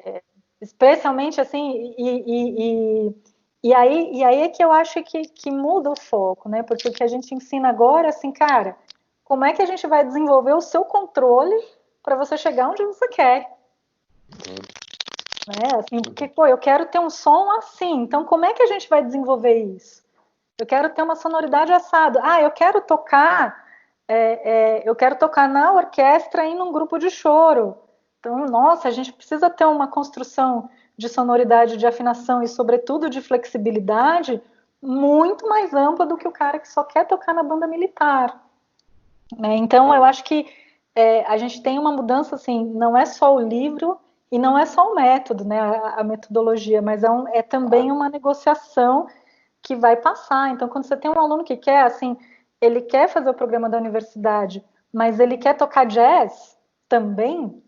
Speaker 2: Especialmente assim, e aí é que eu acho que muda o foco, né? Porque o que a gente ensina agora, assim, cara, como é que a gente vai desenvolver o seu controle para você chegar onde você quer? Né? Assim, porque, eu quero ter um som assim, então como é que a gente vai desenvolver isso? Eu quero ter uma sonoridade assada. Eu quero tocar... eu quero tocar na orquestra e num grupo de choro. Então, nossa, a gente precisa ter uma construção de sonoridade, de afinação e, sobretudo, de flexibilidade muito mais ampla do que o cara que só quer tocar na banda militar. Né? Então, eu acho que a gente tem uma mudança, assim, não é só o livro e não é só o método, né, a metodologia, mas é também uma negociação que vai passar. Então, quando você tem um aluno que quer, assim, ele quer fazer o programa da universidade, mas ele quer tocar jazz também,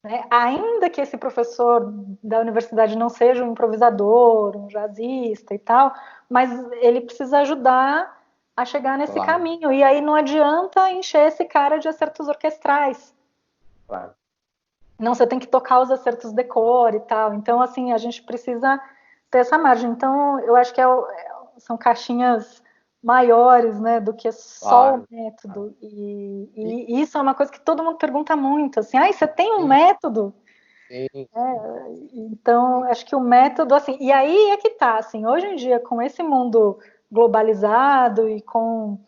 Speaker 2: né? Ainda que esse professor da universidade não seja um improvisador, um jazzista e tal, mas ele precisa ajudar a chegar nesse caminho. E aí não adianta encher esse cara de acertos orquestrais.
Speaker 1: Claro.
Speaker 2: Não, você tem que tocar os acertos de cor e tal. Então, assim, a gente precisa ter essa margem. Então, eu acho que são caixinhas maiores, né, do que só o método. E isso é uma coisa que todo mundo pergunta muito, assim, você tem um método?
Speaker 1: Sim.
Speaker 2: Então, acho que o método, assim, e aí é que tá, assim, hoje em dia, com esse mundo globalizado e com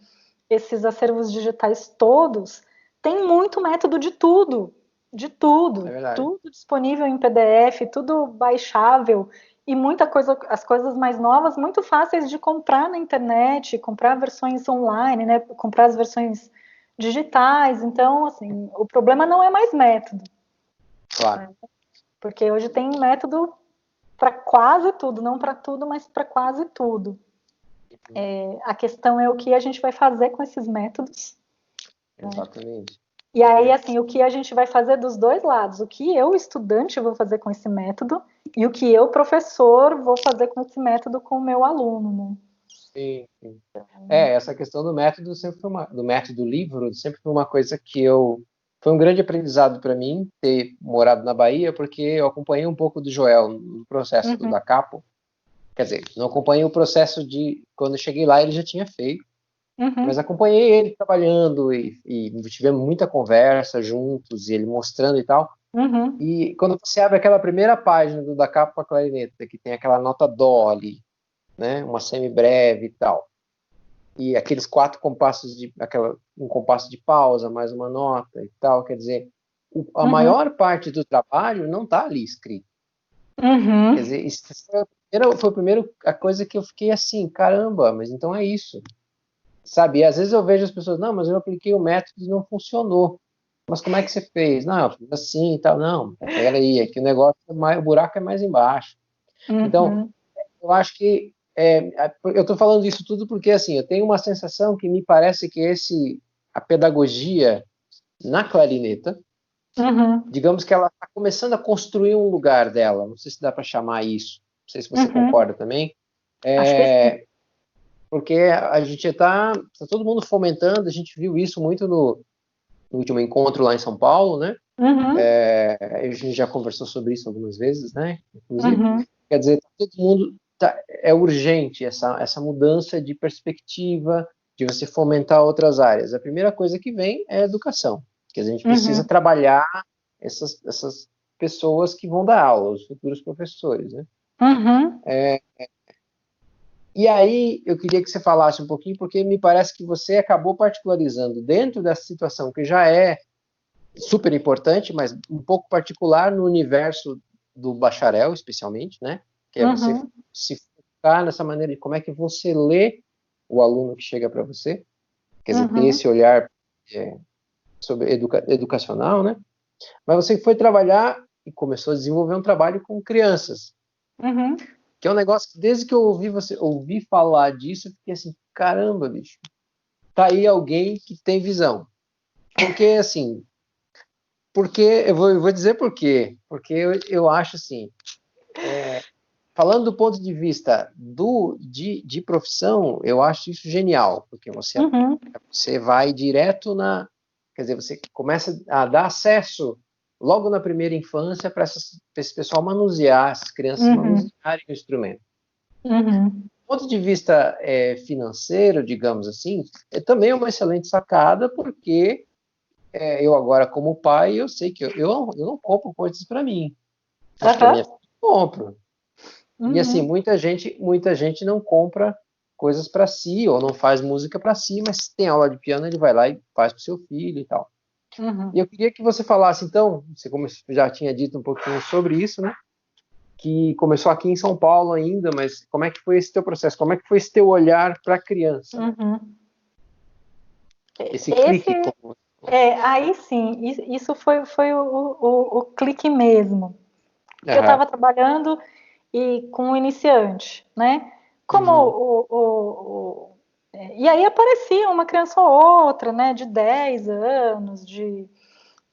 Speaker 2: esses acervos digitais todos, tem muito método de tudo, tudo disponível em PDF, tudo baixável, e muita coisa, as coisas mais novas, muito fáceis de comprar na internet, comprar versões online, né? Comprar as versões digitais. Então, assim, o problema não é mais método.
Speaker 1: Claro.
Speaker 2: Né? Porque hoje tem método para quase tudo, não para tudo, mas para quase tudo. A questão é o que a gente vai fazer com esses métodos.
Speaker 1: Exatamente.
Speaker 2: Né? E aí, assim, o que a gente vai fazer dos dois lados, o que eu, estudante, vou fazer com esse método e o que eu, professor, vou fazer com esse método com o meu aluno, né?
Speaker 1: Sim. Essa questão do método sempre foi do método livro sempre foi uma coisa que foi um grande aprendizado para mim ter morado na Bahia, porque eu acompanhei um pouco do Joel no processo da Capo. Quer dizer, não acompanhei o processo de quando eu cheguei lá ele já tinha feito. Mas acompanhei ele trabalhando e tivemos muita conversa juntos, e ele mostrando e tal. E quando você abre aquela primeira página do Da Capo para Clarineta, que tem aquela nota dó ali, né, uma semibreve e tal, e aqueles 4 compassos um compasso de pausa, mais uma nota e tal, quer dizer, a maior parte do trabalho não está ali escrito. Quer dizer, isso foi a primeira coisa que eu fiquei assim, caramba, mas então é isso. Sabe, e às vezes eu vejo as pessoas, não, mas eu apliquei o método e não funcionou. Mas como é que você fez? Não, eu fiz assim e tal. Não, peraí, aqui o negócio, o buraco é mais embaixo. Então, eu acho que, eu estou falando isso tudo porque, assim, eu tenho uma sensação que me parece que a pedagogia na clarineta, digamos que ela está começando a construir um lugar dela, não sei se dá para chamar isso, não sei se você concorda também.
Speaker 2: Acho que sim.
Speaker 1: Porque a gente está todo mundo fomentando, a gente viu isso muito no último encontro lá em São Paulo, né? A gente já conversou sobre isso algumas vezes, né? Inclusive, quer dizer, todo mundo é urgente essa mudança de perspectiva, de você fomentar outras áreas. A primeira coisa que vem é a educação, que a gente precisa trabalhar essas pessoas que vão dar aula, os futuros professores, né? E aí, eu queria que você falasse um pouquinho, porque me parece que você acabou particularizando dentro dessa situação que já é super importante, mas um pouco particular no universo do bacharel, especialmente, né? Que é você se focar nessa maneira de como é que você lê o aluno que chega para você, quer dizer, tem
Speaker 2: Uhum.
Speaker 1: esse olhar sobre educacional, né? Mas você foi trabalhar e começou a desenvolver um trabalho com crianças,
Speaker 2: Uhum.
Speaker 1: que é um negócio que desde que eu ouvi falar disso, eu fiquei assim, caramba, bicho, tá aí alguém que tem visão. Porque, assim, eu vou dizer por quê. Porque eu acho assim, falando do ponto de vista de profissão, eu acho isso genial, porque
Speaker 2: Uhum.
Speaker 1: você vai direto quer dizer, você começa a dar acesso logo na primeira infância para esse pessoal manusear, essas crianças
Speaker 2: Uhum.
Speaker 1: manusearem o instrumento.
Speaker 2: Uhum.
Speaker 1: Do ponto de vista financeiro, digamos assim, é também uma excelente sacada, porque eu agora como pai, eu sei que eu não compro coisas para mim, mas para
Speaker 2: Aham.
Speaker 1: minha filha eu compro. E assim,
Speaker 2: Uhum.
Speaker 1: muita gente não compra coisas para si ou não faz música para si, mas se tem aula de piano, ele vai lá e faz para o seu filho e tal. E
Speaker 2: Uhum.
Speaker 1: eu queria que você falasse, então, você como já tinha dito um pouquinho sobre isso, né? Que começou aqui em São Paulo ainda, mas como é que foi esse teu processo? Como é que foi esse teu olhar para a criança?
Speaker 2: Uhum.
Speaker 1: Esse clique
Speaker 2: Esse,
Speaker 1: como...
Speaker 2: aí sim, isso foi o clique mesmo. Eu
Speaker 1: Aham.
Speaker 2: estava trabalhando e com um iniciante, né? Como
Speaker 1: Uhum.
Speaker 2: e aí aparecia uma criança ou outra, né, de 10 anos,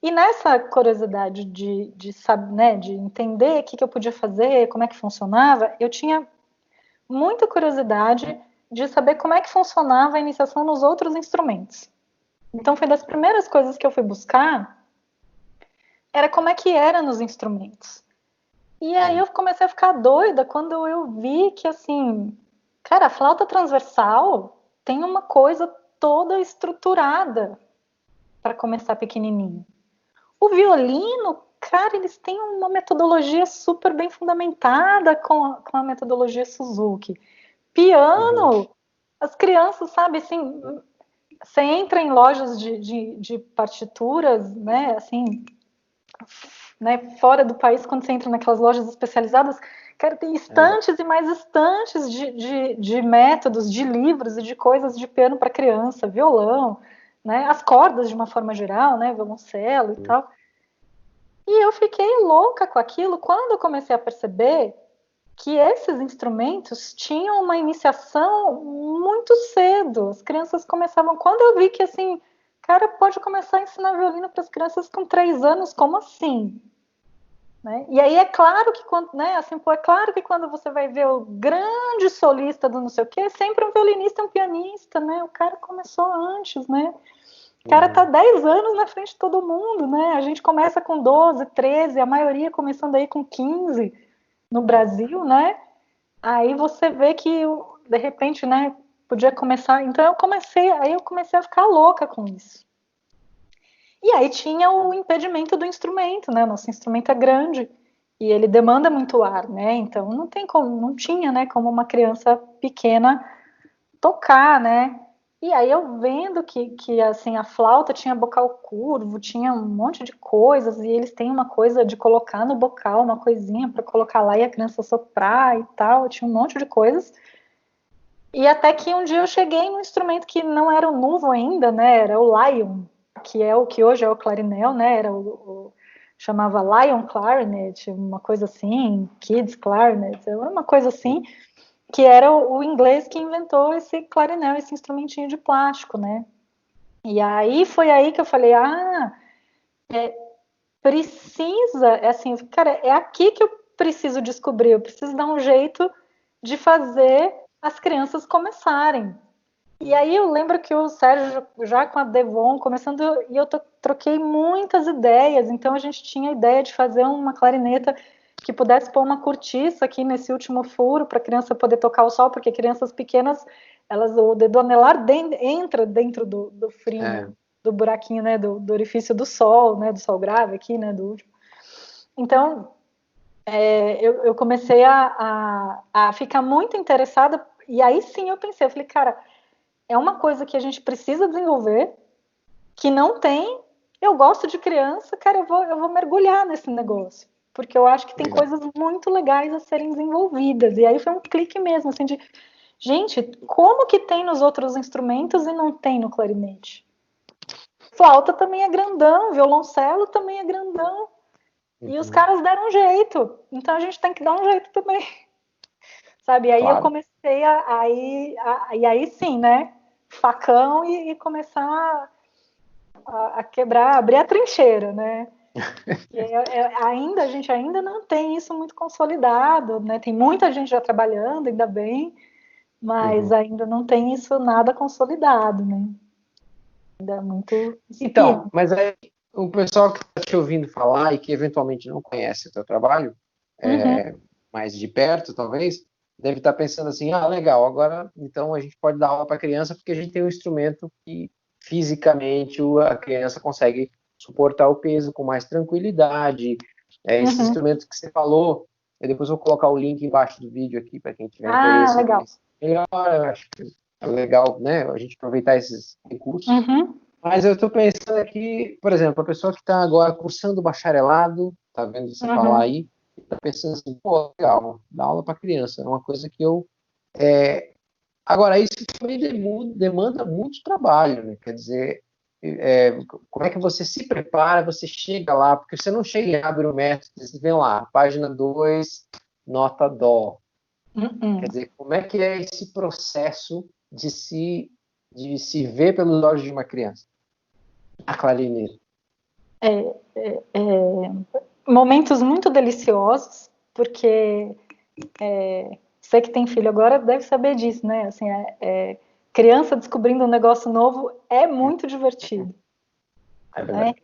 Speaker 2: e nessa curiosidade de saber, né, de entender o que eu podia fazer, como é que funcionava, eu tinha muita curiosidade de saber como é que funcionava a iniciação nos outros instrumentos. Então, foi das primeiras coisas que eu fui buscar, era como é que era nos instrumentos. E aí eu comecei a ficar doida quando eu vi que, assim, cara, a flauta transversal tem uma coisa toda estruturada para começar pequenininho. O violino, cara, eles têm uma metodologia super bem fundamentada com a metodologia Suzuki.
Speaker 1: Uhum.
Speaker 2: Piano, as crianças, sabe, assim, você entra em lojas de partituras, né, assim, né, fora do país, quando você entra naquelas lojas especializadas, cara, tem
Speaker 1: É.
Speaker 2: estantes e mais estantes de métodos, de livros e de coisas de piano para criança, violão, né, as cordas de uma forma geral, né, violoncelo e tal. E eu fiquei louca com aquilo quando eu comecei a perceber que esses instrumentos tinham uma iniciação muito cedo. As crianças começavam. Quando eu vi que assim, cara, pode começar a ensinar violino para as crianças com 3 anos, como assim? Né? E aí é claro que quando, né, assim, pô, é claro que quando você vai ver o grande solista do não sei o quê, é sempre um violinista e um pianista, né? O cara começou antes, né? O cara tá
Speaker 1: Uhum.
Speaker 2: 10 anos na frente de todo mundo, né? A gente começa com 12, 13, a maioria começando aí com 15 no Brasil, né? Aí você vê que de repente, né, podia começar. Então aí eu comecei a ficar louca com isso. E aí tinha o impedimento do instrumento, né? Nosso instrumento é grande e ele demanda muito ar, né? Então não tem como, não tinha, né, como uma criança pequena tocar, né? E aí eu vendo que assim, a flauta tinha bocal curvo, tinha um monte de coisas, e eles têm uma coisa de colocar no bocal, uma coisinha para colocar lá e a criança soprar e tal, tinha um monte de coisas. E até que um dia eu cheguei num instrumento que não era o novo ainda, né? Era o Lion, que é o que hoje é o clarinel, né? Era chamava Lion Clarinet, uma coisa assim, Kids Clarinet, era uma coisa assim, que era o inglês que inventou esse clarinel, esse instrumentinho de plástico, né? E aí foi aí que eu falei, precisa, é assim, cara, é aqui que eu preciso descobrir, eu preciso dar um jeito de fazer as crianças começarem. E aí eu lembro que o Sérgio, já com a Devon, começando, e eu troquei muitas ideias, então a gente tinha a ideia de fazer uma clarineta que pudesse pôr uma cortiça aqui nesse último furo para a criança poder tocar o sol, porque crianças pequenas, o dedo anelar entra dentro do furinho,
Speaker 1: É.
Speaker 2: do buraquinho, né, do orifício do sol, né, do sol grave aqui, né, do último. Então, eu comecei a ficar muito interessada, e aí sim eu pensei, eu falei, cara, é uma coisa que a gente precisa desenvolver, que não tem. Eu gosto de criança, cara, eu vou mergulhar nesse negócio. Porque eu acho que tem
Speaker 1: Legal.
Speaker 2: coisas muito legais a serem desenvolvidas. E aí foi um clique mesmo, assim, Gente, como que tem nos outros instrumentos e não tem no clarinete? Flauta também é grandão, violoncelo também é grandão. E os caras deram um jeito. Então a gente tem que dar um jeito também. Sabe? E aí eu comecei e aí sim, né? Facão e começar a quebrar, abrir a trincheira, né? A gente ainda não tem isso muito consolidado, né? Tem muita gente já trabalhando, ainda bem, mas ainda não tem isso nada consolidado, né? Ainda é muito
Speaker 1: Então, mas aí o pessoal que está te ouvindo falar e que eventualmente não conhece o teu trabalho, mais de perto, talvez, deve estar pensando assim, legal, agora então a gente pode dar aula para a criança porque a gente tem um instrumento que fisicamente a criança consegue suportar o peso com mais tranquilidade. Esse instrumento que você falou, eu depois vou colocar o link embaixo do vídeo aqui para quem tiver interesse.
Speaker 2: Legal.
Speaker 1: Melhor, eu acho que é legal, né, a gente aproveitar esses recursos. Mas eu estou pensando aqui, por exemplo, a pessoa que está agora cursando bacharelado, está vendo você falar aí, está pensando assim, pô, legal, dar aula para criança, é uma coisa que eu... Agora, isso também demanda muito trabalho, né? Quer dizer, como é que você se prepara, você chega lá, porque você não chega e abre o método, você vê lá, página 2, nota dó. Quer dizer, como é que é esse processo de se ver pelos olhos de uma criança? A clarinete.
Speaker 2: Momentos muito deliciosos, porque você que tem filho agora deve saber disso, né? Assim, criança descobrindo um negócio novo é muito divertido.
Speaker 1: É verdade.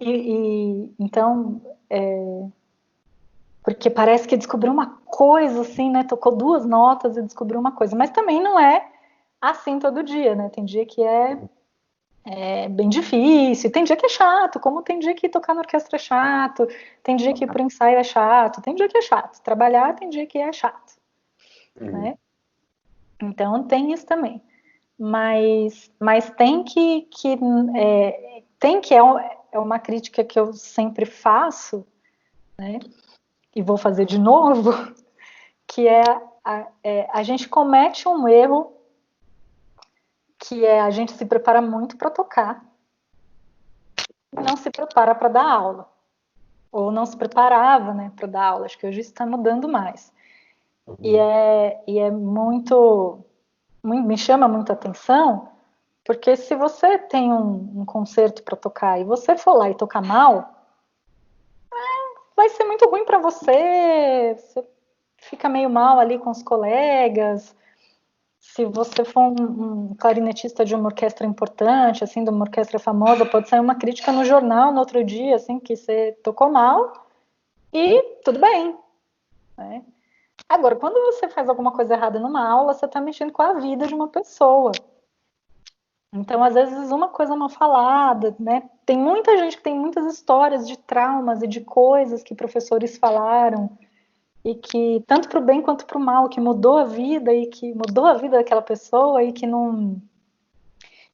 Speaker 2: Né? Então, porque parece que descobriu uma coisa, assim, né? Tocou 2 notas e descobriu uma coisa. Mas também não é assim todo dia, né? Tem dia que é bem difícil, tem dia que é chato, como tem dia que tocar na orquestra é chato, tem dia que ir pro ensaio é chato, tem dia que é chato. Trabalhar tem dia que é chato, né? Então tem isso também. Mas tem que é uma crítica que eu sempre faço, né? E vou fazer de novo, que a gente comete um erro, que é a gente se prepara muito para tocar e não se prepara para dar aula. Ou não se preparava, né, para dar aula. Acho que hoje isso está mudando mais. E é muito... Me chama muita atenção, porque se você tem um concerto para tocar e você for lá e tocar mal, vai ser muito ruim para você fica meio mal ali com os colegas. Se você for um clarinetista de uma orquestra importante, assim, de uma orquestra famosa, pode sair uma crítica no jornal no outro dia, assim, que você tocou mal e tudo bem, né? Agora, quando você faz alguma coisa errada numa aula, você está mexendo com a vida de uma pessoa. Então, às vezes, uma coisa mal falada, né? Tem muita gente que tem muitas histórias de traumas e de coisas que professores falaram e que, tanto para o bem quanto para o mal, que mudou a vida e que mudou a vida daquela pessoa e que não...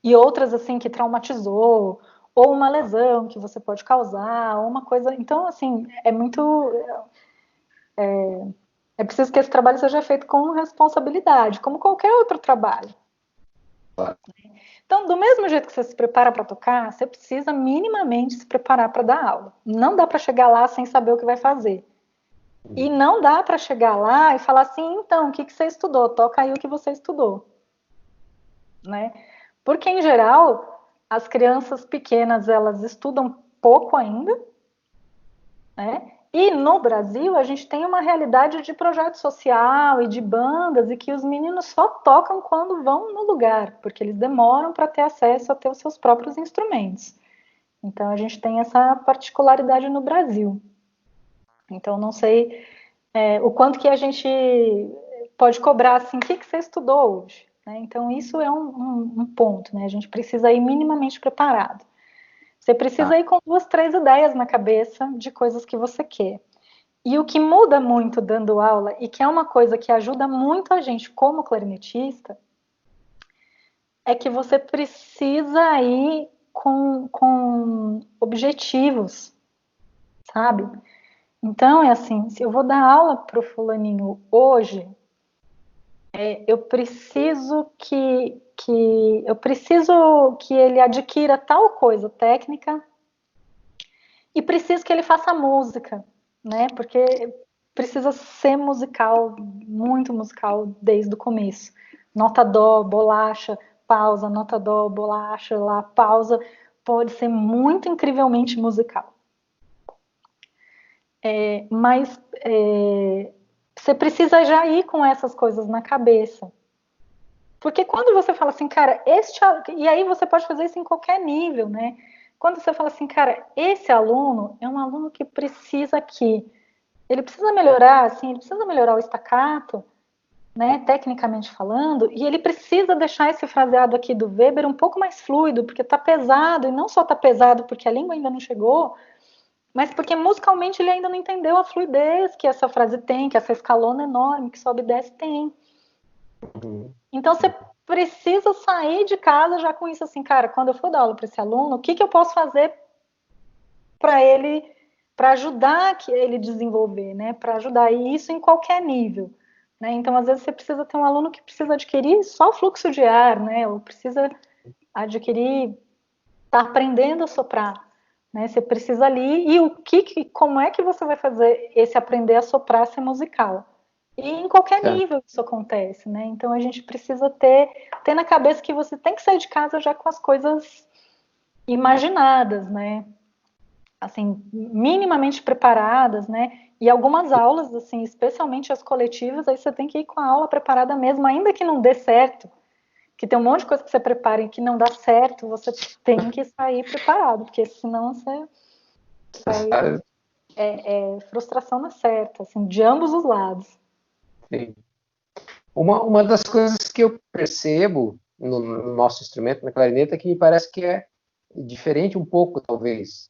Speaker 2: E outras, assim, que traumatizou, ou uma lesão que você pode causar, ou uma coisa... Então, assim, é muito... É preciso que esse trabalho seja feito com responsabilidade, como qualquer outro trabalho. Então, do mesmo jeito que você se prepara para tocar, você precisa minimamente se preparar para dar aula. Não dá para chegar lá sem saber o que vai fazer. E não dá para chegar lá e falar assim, então, o que você estudou? Toca aí o que você estudou. Né? Porque, em geral, as crianças pequenas, elas estudam pouco ainda, né? E no Brasil, a gente tem uma realidade de projeto social e de bandas, e que os meninos só tocam quando vão no lugar, porque eles demoram para ter acesso a ter os seus próprios instrumentos. Então, a gente tem essa particularidade no Brasil. Então, não sei o quanto que a gente pode cobrar, assim, o que você estudou hoje? Né? Então, isso é um ponto, né? A gente precisa ir minimamente preparado. Você precisa ir com 2, 3 ideias na cabeça de coisas que você quer. E o que muda muito dando aula, e que é uma coisa que ajuda muito a gente como clarinetista, é que você precisa ir com objetivos, sabe? Então, é assim, se eu vou dar aula para o fulaninho hoje, eu preciso que ele adquira tal coisa técnica e preciso que ele faça música, né? Porque precisa ser musical, muito musical desde o começo. Nota dó, bolacha, pausa, nota dó, bolacha, lá, pausa. Pode ser muito incrivelmente musical. Mas você precisa já ir com essas coisas na cabeça. Porque quando você fala assim, cara, e aí você pode fazer isso em qualquer nível, né? Quando você fala assim, cara, esse aluno é um aluno que precisa ele precisa melhorar, assim, ele precisa melhorar o staccato, né, tecnicamente falando, e ele precisa deixar esse fraseado aqui do Weber um pouco mais fluido, porque tá pesado, e não só tá pesado porque a língua ainda não chegou, mas porque musicalmente ele ainda não entendeu a fluidez que essa frase tem, que essa escalona enorme que sobe e desce tem. Então você precisa sair de casa já com isso assim, cara, quando eu for dar aula para esse aluno, o que eu posso fazer para ele, para ajudar que ele desenvolver, né? Para ajudar, e isso em qualquer nível, né? Então, às vezes você precisa ter um aluno que precisa adquirir só o fluxo de ar, né? Ou precisa adquirir, tá aprendendo a soprar, né? Você precisa ali, e como é que você vai fazer esse aprender a soprar ser musical? E em qualquer nível isso acontece, né? Então a gente precisa ter na cabeça que você tem que sair de casa já com as coisas imaginadas, né? Assim, minimamente preparadas, né? E algumas aulas, assim, especialmente as coletivas, aí você tem que ir com a aula preparada mesmo, ainda que não dê certo, que tem um monte de coisa que você prepara e que não dá certo, você tem que sair preparado, porque senão você vai, frustração na certa, assim, de ambos os lados.
Speaker 1: Sim. Uma das coisas que eu percebo no nosso instrumento, na clarineta, que me parece que é diferente um pouco, talvez,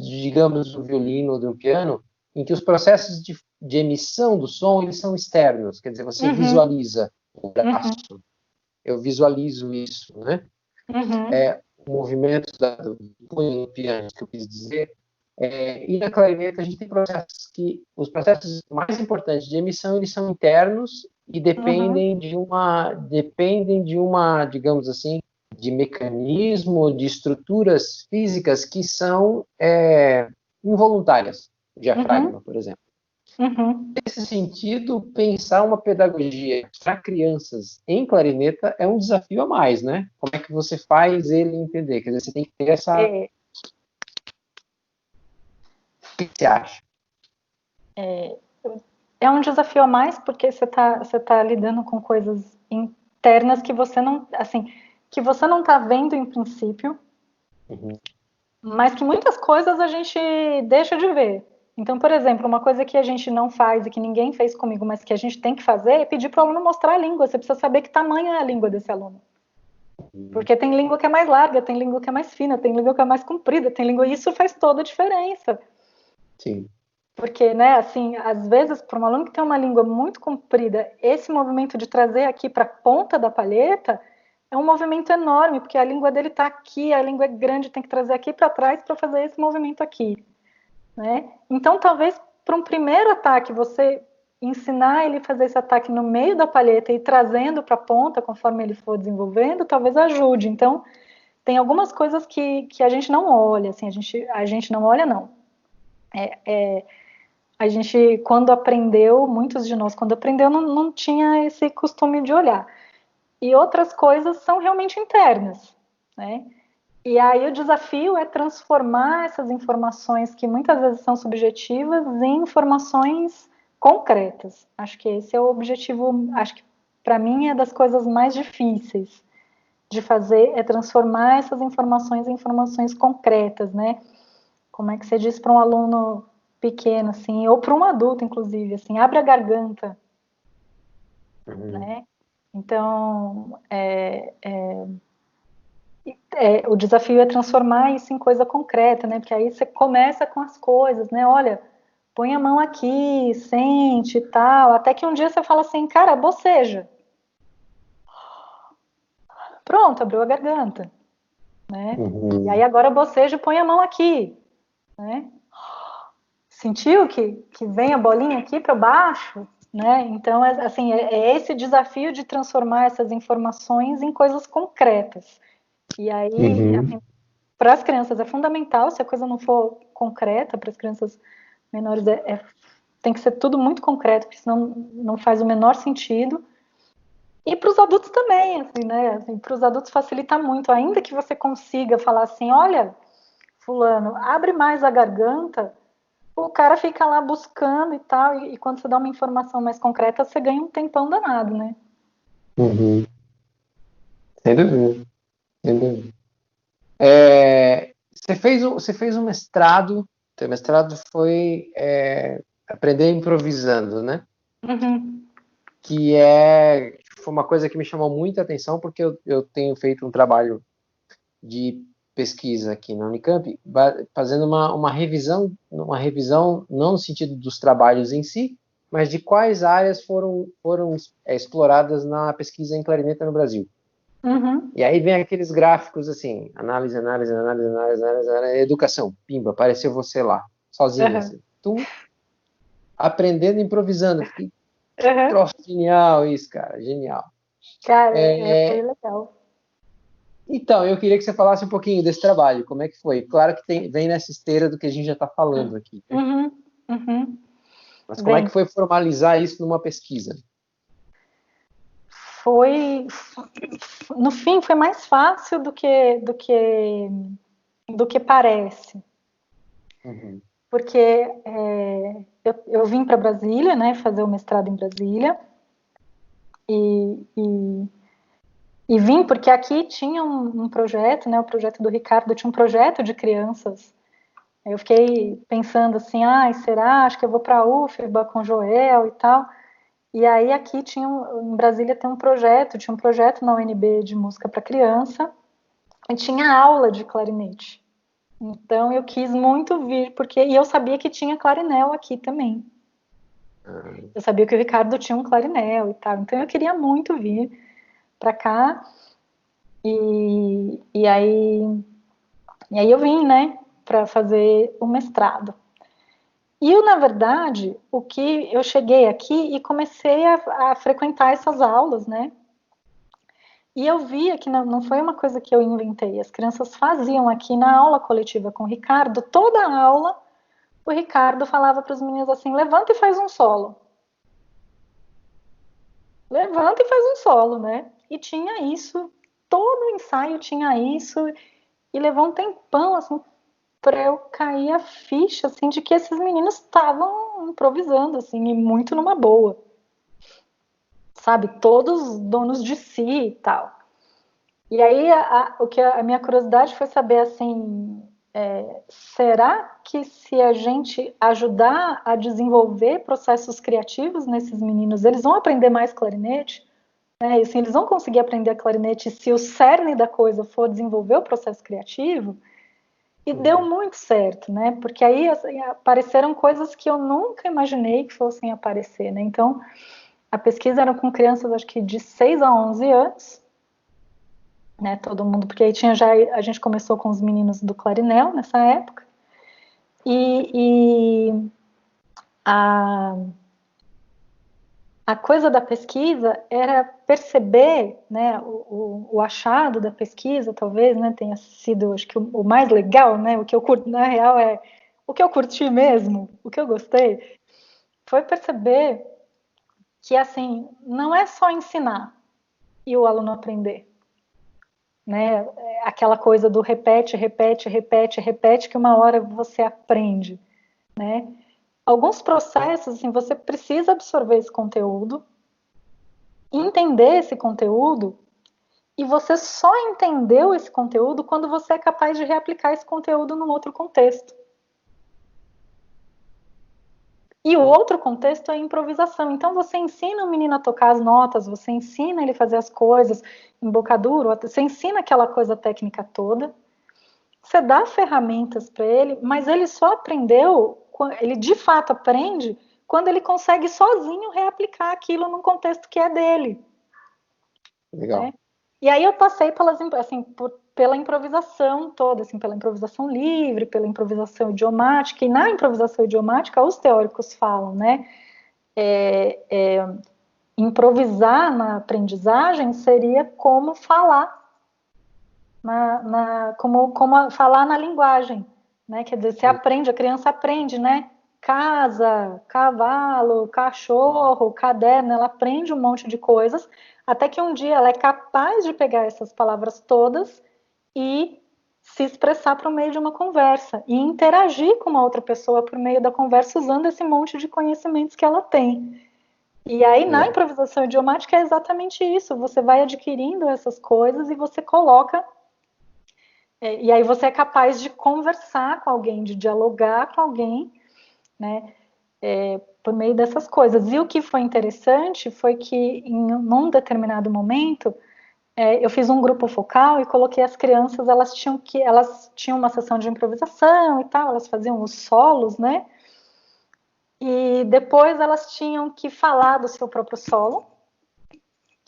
Speaker 1: digamos, do violino ou do piano, em que os processos de emissão do som, eles são externos, quer dizer, você visualiza o braço, eu visualizo isso, né? O movimento do punho no piano, que eu quis dizer. E na clarineta a gente tem processos os processos mais importantes de emissão, eles são internos e dependem de uma, digamos assim, de mecanismo, de estruturas físicas que são involuntárias. O diafragma, por exemplo. Nesse sentido, pensar uma pedagogia para crianças em clarineta é um desafio a mais, né? Como é que você faz ele entender? Quer dizer, você tem que ter essa... O que você acha?
Speaker 2: É um desafio a mais porque você tá lidando com coisas internas que você não, assim, que você não tá vendo em princípio, mas que muitas coisas a gente deixa de ver. Então, por exemplo, uma coisa que a gente não faz e que ninguém fez comigo, mas que a gente tem que fazer é pedir para o aluno mostrar a língua. Você precisa saber que tamanho é a língua desse aluno. Porque tem língua que é mais larga, tem língua que é mais fina, tem língua que é mais comprida, tem língua... Isso faz toda a diferença.
Speaker 1: Sim.
Speaker 2: Porque, né, assim, às vezes, para um aluno que tem uma língua muito comprida, esse movimento de trazer aqui para a ponta da palheta é um movimento enorme, porque a língua dele está aqui, a língua é grande, tem que trazer aqui para trás para fazer esse movimento aqui, né? Então, talvez, para um primeiro ataque, você ensinar ele a fazer esse ataque no meio da palheta e trazendo para a ponta, conforme ele for desenvolvendo, talvez ajude. Então, tem algumas coisas que a gente não olha, assim, a gente não olha, não. A gente, quando aprendeu, muitos de nós, quando aprendeu, não tinha esse costume de olhar. E outras coisas são realmente internas, né? E aí o desafio é transformar essas informações que muitas vezes são subjetivas em informações concretas. Acho que esse é o objetivo, acho que para mim é das coisas mais difíceis de fazer, é transformar essas informações em informações concretas, né? Como é que você diz para um aluno pequeno, assim, ou para um adulto, inclusive, assim, abre a garganta, né? Então, o desafio é transformar isso em coisa concreta, né? Porque aí você começa com as coisas, né? Olha, põe a mão aqui, sente e tal, até que um dia você fala assim, cara, boceja. Pronto, abriu a garganta, né? E aí agora boceja e põe a mão aqui, né? Sentiu que vem a bolinha aqui para baixo? né? Então, assim, é esse desafio de transformar essas informações em coisas concretas. E aí, assim, para as crianças é fundamental, se a coisa não for concreta, para as crianças menores tem que ser tudo muito concreto, porque senão não faz o menor sentido. E para os adultos também, assim, né? Assim, para os adultos facilita muito, ainda que você consiga falar assim, olha, fulano, abre mais a garganta, o cara fica lá buscando e tal, e quando você dá uma informação mais concreta, você ganha um tempão danado, né?
Speaker 1: Uhum. Sem dúvida, sem dúvida. Você fez um mestrado, teu mestrado foi aprender improvisando, né?
Speaker 2: Uhum.
Speaker 1: Que foi uma coisa que me chamou muita atenção, porque eu tenho feito um trabalho de pesquisa aqui na Unicamp, fazendo uma revisão não no sentido dos trabalhos em si, mas de quais áreas foram exploradas na pesquisa em clarineta no Brasil.
Speaker 2: Uhum.
Speaker 1: E aí vem aqueles gráficos assim, análise, educação, pimba, apareceu você lá, sozinho,
Speaker 2: Uhum.
Speaker 1: assim, aprendendo, improvisando. Que
Speaker 2: Uhum.
Speaker 1: troço genial isso, cara, genial.
Speaker 2: Cara, foi legal.
Speaker 1: Então, eu queria que você falasse um pouquinho desse trabalho, como é que foi? Claro que vem nessa esteira do que a gente já está falando aqui, né?
Speaker 2: Uhum. Uhum.
Speaker 1: Mas como é que
Speaker 2: Bem,
Speaker 1: foi formalizar isso numa pesquisa?
Speaker 2: foi, no fim, foi mais fácil do que parece.
Speaker 1: Uhum.
Speaker 2: Porque eu vim para Brasília, né, fazer o mestrado em Brasília, e vim porque aqui tinha um projeto, né, o projeto do Ricardo, tinha um projeto de crianças. Eu fiquei pensando assim, será? Acho que eu vou para a UFBA com o Joel e tal. E aí aqui em Brasília tinha um projeto na UNB de música para criança, e tinha aula de clarinete. Então eu quis muito vir, e eu sabia que tinha clarinel aqui também. Eu sabia que o Ricardo tinha um clarinel e tal, então eu queria muito vir para cá. E aí eu vim, né, para fazer o mestrado. E eu, na verdade, eu cheguei aqui e comecei a frequentar essas aulas, né? E eu via que não foi uma coisa que eu inventei. As crianças faziam aqui na aula coletiva com o Ricardo, toda a aula, o Ricardo falava para os meninos assim: levanta e faz um solo. Levanta e faz um solo, né? E tinha isso, todo o ensaio tinha isso, e levou um tempão, assim, para eu cair a ficha, assim, de que esses meninos estavam improvisando, assim, e muito numa boa. Sabe? Todos donos de si e tal. E aí, a minha curiosidade foi saber, assim, será que se a gente ajudar a desenvolver processos criativos nesses meninos, eles vão aprender mais clarinete? Né? E assim, eles vão conseguir aprender clarinete se o cerne da coisa for desenvolver o processo criativo? E deu muito certo, né? Porque aí assim, apareceram coisas que eu nunca imaginei que fossem aparecer, né? Então, a pesquisa era com crianças, acho que de 6 a 11 anos, né? Todo mundo, porque aí a gente começou com os meninos do clarinel nessa época, e a coisa da pesquisa era perceber, né, o achado da pesquisa, talvez, né, tenha sido, acho que o mais legal, né, o que eu curto, na real, o que eu curti mesmo, o que eu gostei, foi perceber que, assim, não é só ensinar e o aluno aprender, né, aquela coisa do repete, repete, repete, repete, que uma hora você aprende, né. Alguns processos, assim, você precisa absorver esse conteúdo, entender esse conteúdo, e você só entendeu esse conteúdo quando você é capaz de reaplicar esse conteúdo num outro contexto. E o outro contexto é a improvisação. Então você ensina o menino a tocar as notas, você ensina ele a fazer as coisas, embocadura, você ensina aquela coisa técnica toda, você dá ferramentas para ele, mas ele só aprendeu, ele de fato aprende quando ele consegue sozinho reaplicar aquilo num contexto que é dele.
Speaker 1: Legal.
Speaker 2: Né? E aí eu passei assim, pela improvisação toda, assim, pela improvisação livre, pela improvisação idiomática, e na improvisação idiomática os teóricos falam, né? improvisar na aprendizagem seria como falar, como falar na linguagem, né? Quer dizer, você aprende, a criança aprende, né? Casa, cavalo, cachorro, caderno, ela aprende um monte de coisas, até que um dia ela é capaz de pegar essas palavras todas e se expressar por meio de uma conversa e interagir com uma outra pessoa por meio da conversa usando esse monte de conhecimentos que ela tem. E aí, na improvisação idiomática, é exatamente isso. Você vai adquirindo essas coisas e você coloca... e aí você é capaz de conversar com alguém, de dialogar com alguém, né? Por meio dessas coisas. E o que foi interessante foi que, num determinado momento, eu fiz um grupo focal e coloquei as crianças, elas tinham uma sessão de improvisação e tal, elas faziam os solos, né? E depois elas tinham que falar do seu próprio solo, o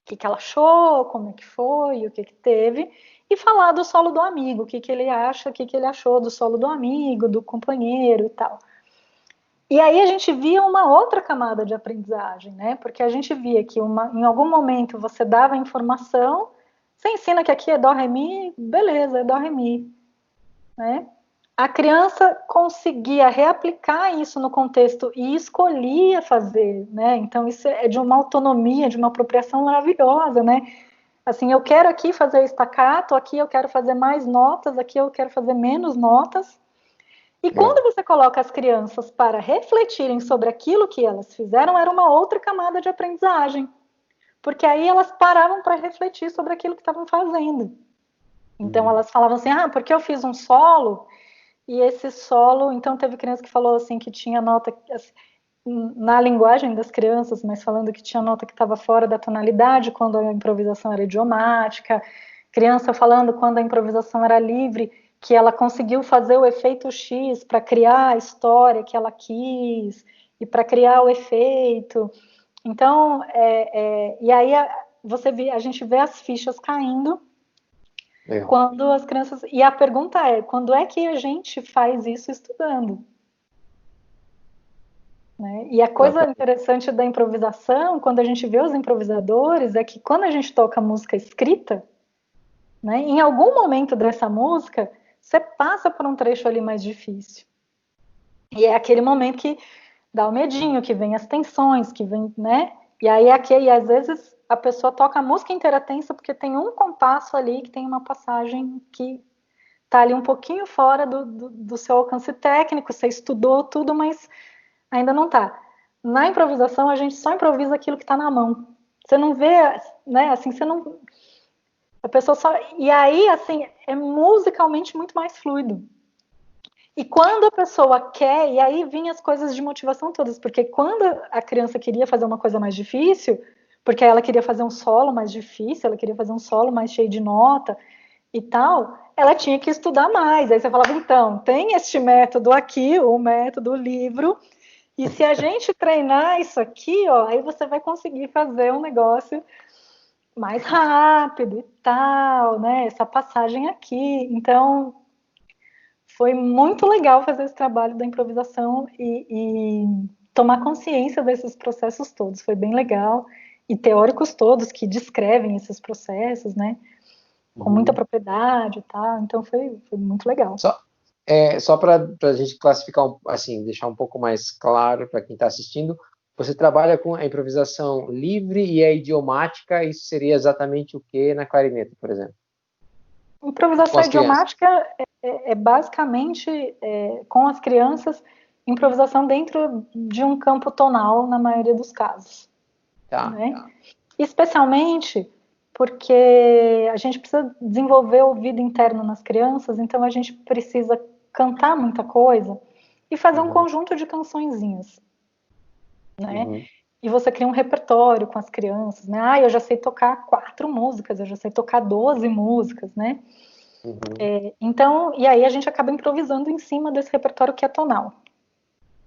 Speaker 2: que ela achou, como é que foi, o que teve, e falar do solo do amigo, o que ele acha, o que ele achou do solo do amigo, do companheiro e tal. E aí a gente via uma outra camada de aprendizagem, né? Porque a gente via que em algum momento você dava informação, você ensina que aqui é dó, ré, mi, beleza, é dó, ré, mi, né? A criança conseguia reaplicar isso no contexto e escolhia fazer, né? Então isso é de uma autonomia, de uma apropriação maravilhosa, né? Assim, eu quero aqui fazer staccato, aqui eu quero fazer mais notas, aqui eu quero fazer menos notas. E quando você coloca as crianças para refletirem sobre aquilo que elas fizeram, era uma outra camada de aprendizagem. Porque aí elas paravam para refletir sobre aquilo que estavam fazendo. Então elas falavam assim, porque eu fiz um solo, e esse solo, então teve criança que falou assim, que tinha nota, na linguagem das crianças, mas falando que tinha nota que estava fora da tonalidade, quando a improvisação era idiomática, criança falando quando a improvisação era livre, que ela conseguiu fazer o efeito X para criar a história que ela quis, e para criar o efeito. Então, e aí a gente vê as fichas caindo quando as crianças... E a pergunta é, quando é que a gente faz isso estudando? Né? E a coisa interessante da improvisação, quando a gente vê os improvisadores, é que quando a gente toca música escrita, né, em algum momento dessa música, você passa por um trecho ali mais difícil. E é aquele momento que dá o medinho, que vem as tensões, que vem, né? E aí e às vezes a pessoa toca a música inteira tensa porque tem um compasso ali que tem uma passagem que tá ali um pouquinho fora do seu alcance técnico, você estudou tudo, mas ainda não tá. Na improvisação, a gente só improvisa aquilo que tá na mão. Você não vê, né, assim, você não... A pessoa só... E aí, assim, é musicalmente muito mais fluido. E quando a pessoa quer, e aí vinham as coisas de motivação todas, porque quando a criança queria fazer uma coisa mais difícil, porque ela queria fazer um solo mais difícil, ela queria fazer um solo mais cheio de nota e tal, ela tinha que estudar mais. Aí você falava, então, tem este método aqui, o método, o livro, e se a gente treinar isso aqui, ó, aí você vai conseguir fazer um negócio mais rápido e tal, né? Essa passagem aqui. Então, foi muito legal fazer esse trabalho da improvisação e tomar consciência desses processos todos. Foi bem legal. E teóricos todos que descrevem esses processos, né? Com muita propriedade e tal. Então, foi muito legal.
Speaker 1: Só para a gente classificar, assim, deixar um pouco mais claro para quem está assistindo, você trabalha com a improvisação livre e a idiomática, isso seria exatamente o que na clarineta, por exemplo?
Speaker 2: Improvisação idiomática basicamente, com as crianças, improvisação dentro de um campo tonal, na maioria dos casos. Né? Especialmente porque a gente precisa desenvolver o ouvido interno nas crianças, então a gente precisa cantar muita coisa e fazer um conjunto de cançõezinhas, né? E você cria um repertório com as crianças, né? Eu já sei tocar 4 músicas, eu já sei tocar 12 músicas, né? Então, e aí a gente acaba improvisando em cima desse repertório que é tonal.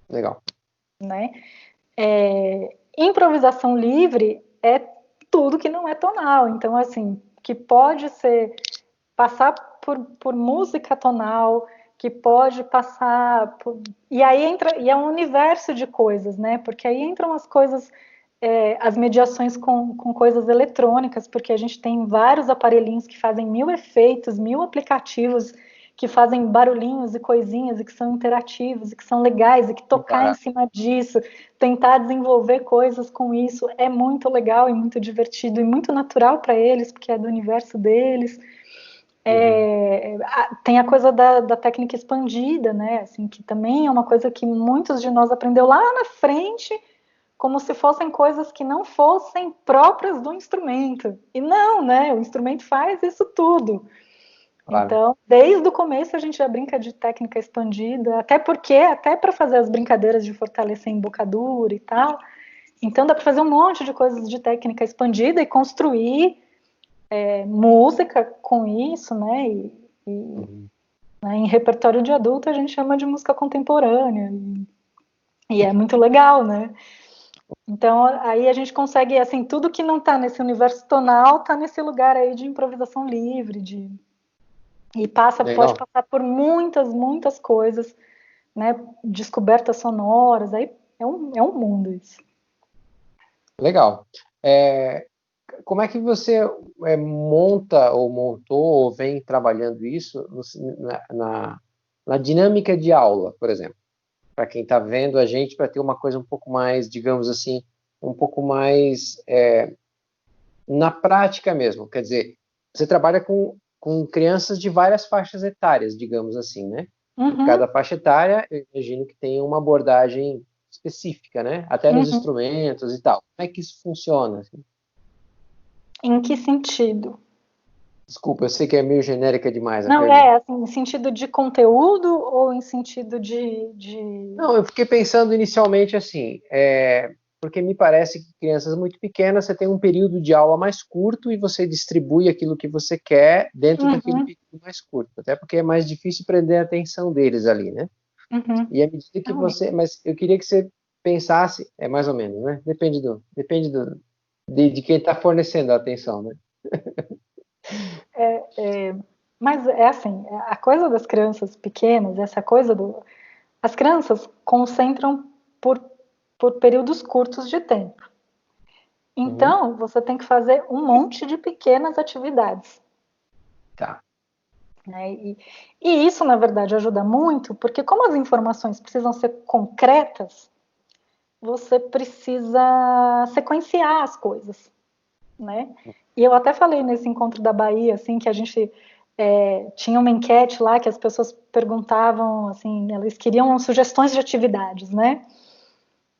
Speaker 1: Legal.
Speaker 2: Né? Improvisação livre é tudo que não é tonal. Então, assim, que pode ser passar por música tonal, que pode passar por... E aí entra, e é um universo de coisas, né? Porque aí entram as coisas, as mediações com coisas eletrônicas, porque a gente tem vários aparelhinhos que fazem 1000 efeitos, 1000 aplicativos que fazem barulhinhos e coisinhas e que são interativos e que são legais e que tocar em cima disso, tentar desenvolver coisas com isso é muito legal e muito divertido e muito natural para eles, porque é do universo deles. Tem a coisa da técnica expandida, né? Assim, que também é uma coisa que muitos de nós aprendeu lá na frente, como se fossem coisas que não fossem próprias do instrumento. E não, né? O instrumento faz isso tudo. Claro. Então, desde o começo a gente já brinca de técnica expandida, até para fazer as brincadeiras de fortalecer a embocadura e tal. Então dá para fazer um monte de coisas de técnica expandida e construir música com isso, né? Né, em repertório de adulto a gente chama de música contemporânea e é muito legal, né? Então aí a gente consegue, assim, tudo que não está nesse universo tonal está nesse lugar aí de improvisação livre, e pode passar por muitas coisas, né? Descobertas sonoras, aí é um mundo isso.
Speaker 1: Legal. Como é que você monta ou montou ou vem trabalhando isso na dinâmica de aula, por exemplo? Para quem está vendo a gente, para ter uma coisa um pouco mais, digamos assim, um pouco mais na prática mesmo. Quer dizer, você trabalha com crianças de várias faixas etárias, digamos assim, né?
Speaker 2: Uhum.
Speaker 1: Cada faixa etária, eu imagino que tem uma abordagem específica, né? Até nos instrumentos e tal. Como é que isso funciona? Assim?
Speaker 2: Em que sentido?
Speaker 1: Desculpa, eu sei que é meio genérica demais a
Speaker 2: Não,
Speaker 1: pergunta.
Speaker 2: assim, em sentido de conteúdo ou em sentido
Speaker 1: Não, eu fiquei pensando inicialmente assim, porque me parece que crianças muito pequenas, você tem um período de aula mais curto e você distribui aquilo que você quer dentro daquele período mais curto, até porque é mais difícil prender a atenção deles ali, né? E à medida que mas eu queria que você pensasse, mais ou menos, né? Depende de quem está fornecendo a atenção, né?
Speaker 2: Mas é assim, a coisa das crianças pequenas, essa coisa as crianças concentram por períodos curtos de tempo. Então, você tem que fazer um monte de pequenas atividades.
Speaker 1: Tá.
Speaker 2: Né? E isso, na verdade, ajuda muito, porque como as informações precisam ser concretas, você precisa sequenciar as coisas, né? E eu até falei nesse encontro da Bahia, assim, que a gente tinha uma enquete lá que as pessoas perguntavam, assim, elas queriam sugestões de atividades, né?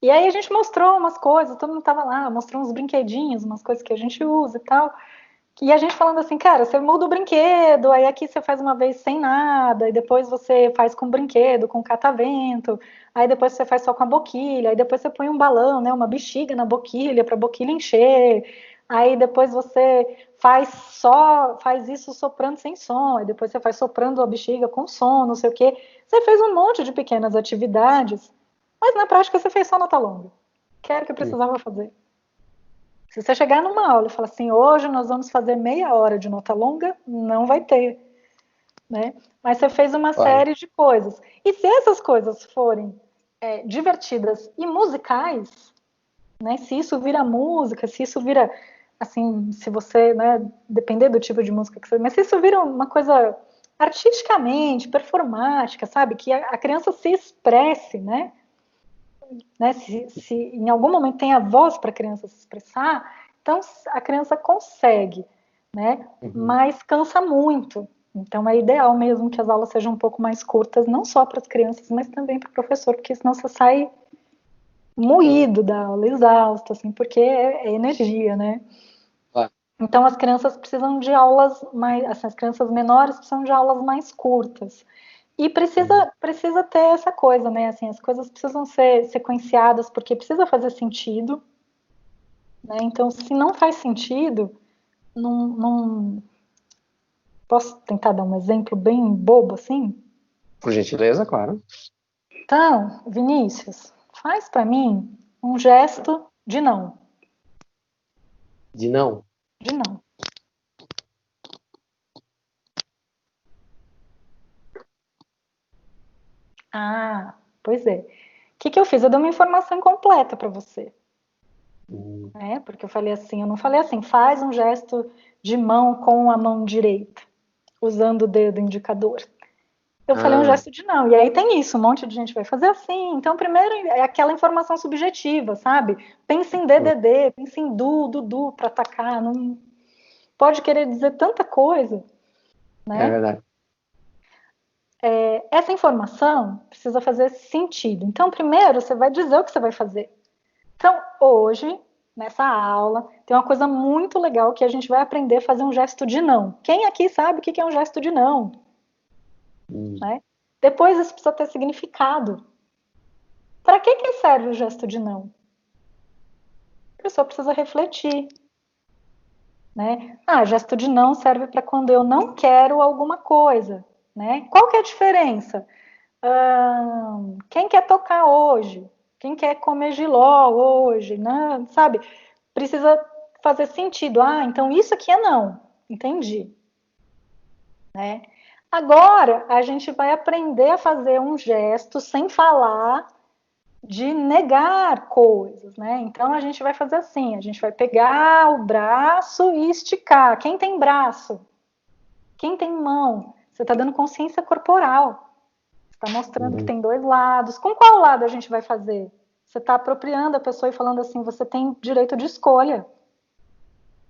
Speaker 2: E aí a gente mostrou umas coisas, todo mundo estava lá, mostrou uns brinquedinhos, umas coisas que a gente usa e tal. E a gente falando assim, cara, você muda o brinquedo, aí aqui você faz uma vez sem nada, e depois você faz com brinquedo, com catavento, aí depois você faz só com a boquilha, aí depois você põe um balão, né, uma bexiga na boquilha para a boquilha encher, aí depois você faz isso soprando sem som, aí depois você faz soprando a bexiga com som, não sei o quê. Você fez um monte de pequenas atividades, mas na prática você fez só nota longa, que era o que precisava fazer. Se você chegar numa aula e falar assim, hoje nós vamos fazer meia hora de nota longa, não vai ter, né? Mas você fez uma série de coisas. E se essas coisas forem divertidas e musicais, né? Se isso vira música, se isso vira, assim, se você, né, depender do tipo de música que você... Mas se isso vira uma coisa artisticamente, performática, sabe? Que a criança se expresse, né? Se em algum momento tem a voz para a criança se expressar, então a criança consegue, né? Mas cansa muito. Então é ideal mesmo que as aulas sejam um pouco mais curtas, não só para as crianças, mas também para o professor, porque senão você sai moído da aula, exausto, assim, porque é energia, né? Então as crianças precisam de aulas mais, assim, as crianças menores precisam de aulas mais curtas. E precisa ter essa coisa, né? Assim, as coisas precisam ser sequenciadas porque precisa fazer sentido, né? Então, se não faz sentido, não... Posso tentar dar um exemplo bem bobo assim?
Speaker 1: Por gentileza, claro.
Speaker 2: Então, Vinícius, faz para mim um gesto de não.
Speaker 1: De não?
Speaker 2: De não. Ah, pois é. O que que eu fiz? Eu dei uma informação incompleta para você, né? Porque eu falei assim, eu não falei assim, faz um gesto de mão com a mão direita, usando o dedo indicador. Eu falei um
Speaker 1: Ah,
Speaker 2: gesto de não. E aí tem isso, um monte de gente vai fazer assim. Então, primeiro é aquela informação subjetiva, sabe? Pensa em DDD, pensa em Dudu para atacar. Não pode querer dizer tanta coisa,
Speaker 1: é
Speaker 2: né?
Speaker 1: verdade.
Speaker 2: Essa informação precisa fazer sentido. Então, primeiro você vai dizer o que você vai fazer. Então, hoje, nessa aula, tem uma coisa muito legal que a gente vai aprender a fazer um gesto de não. Quem aqui sabe o que é um gesto de não?
Speaker 1: Hum,
Speaker 2: Né? Depois isso precisa ter significado. Para que serve o gesto de não? A pessoa precisa refletir, né? Ah, gesto de não serve para quando eu não quero alguma coisa, né? Qual que é a diferença? Quem quer tocar hoje? Quem quer comer jiló hoje? Né? Sabe? Precisa fazer sentido. Ah, então isso aqui é não. Entendi. Né? Agora a gente vai aprender a fazer um gesto sem falar de negar coisas, né? Então a gente vai fazer assim, a gente vai pegar o braço e esticar. Quem tem braço? Quem tem mão? Você está dando consciência corporal. Está mostrando que
Speaker 1: hum,
Speaker 2: tem dois lados. Com qual lado a gente vai fazer? Você está apropriando a pessoa e falando assim, você tem direito de escolha.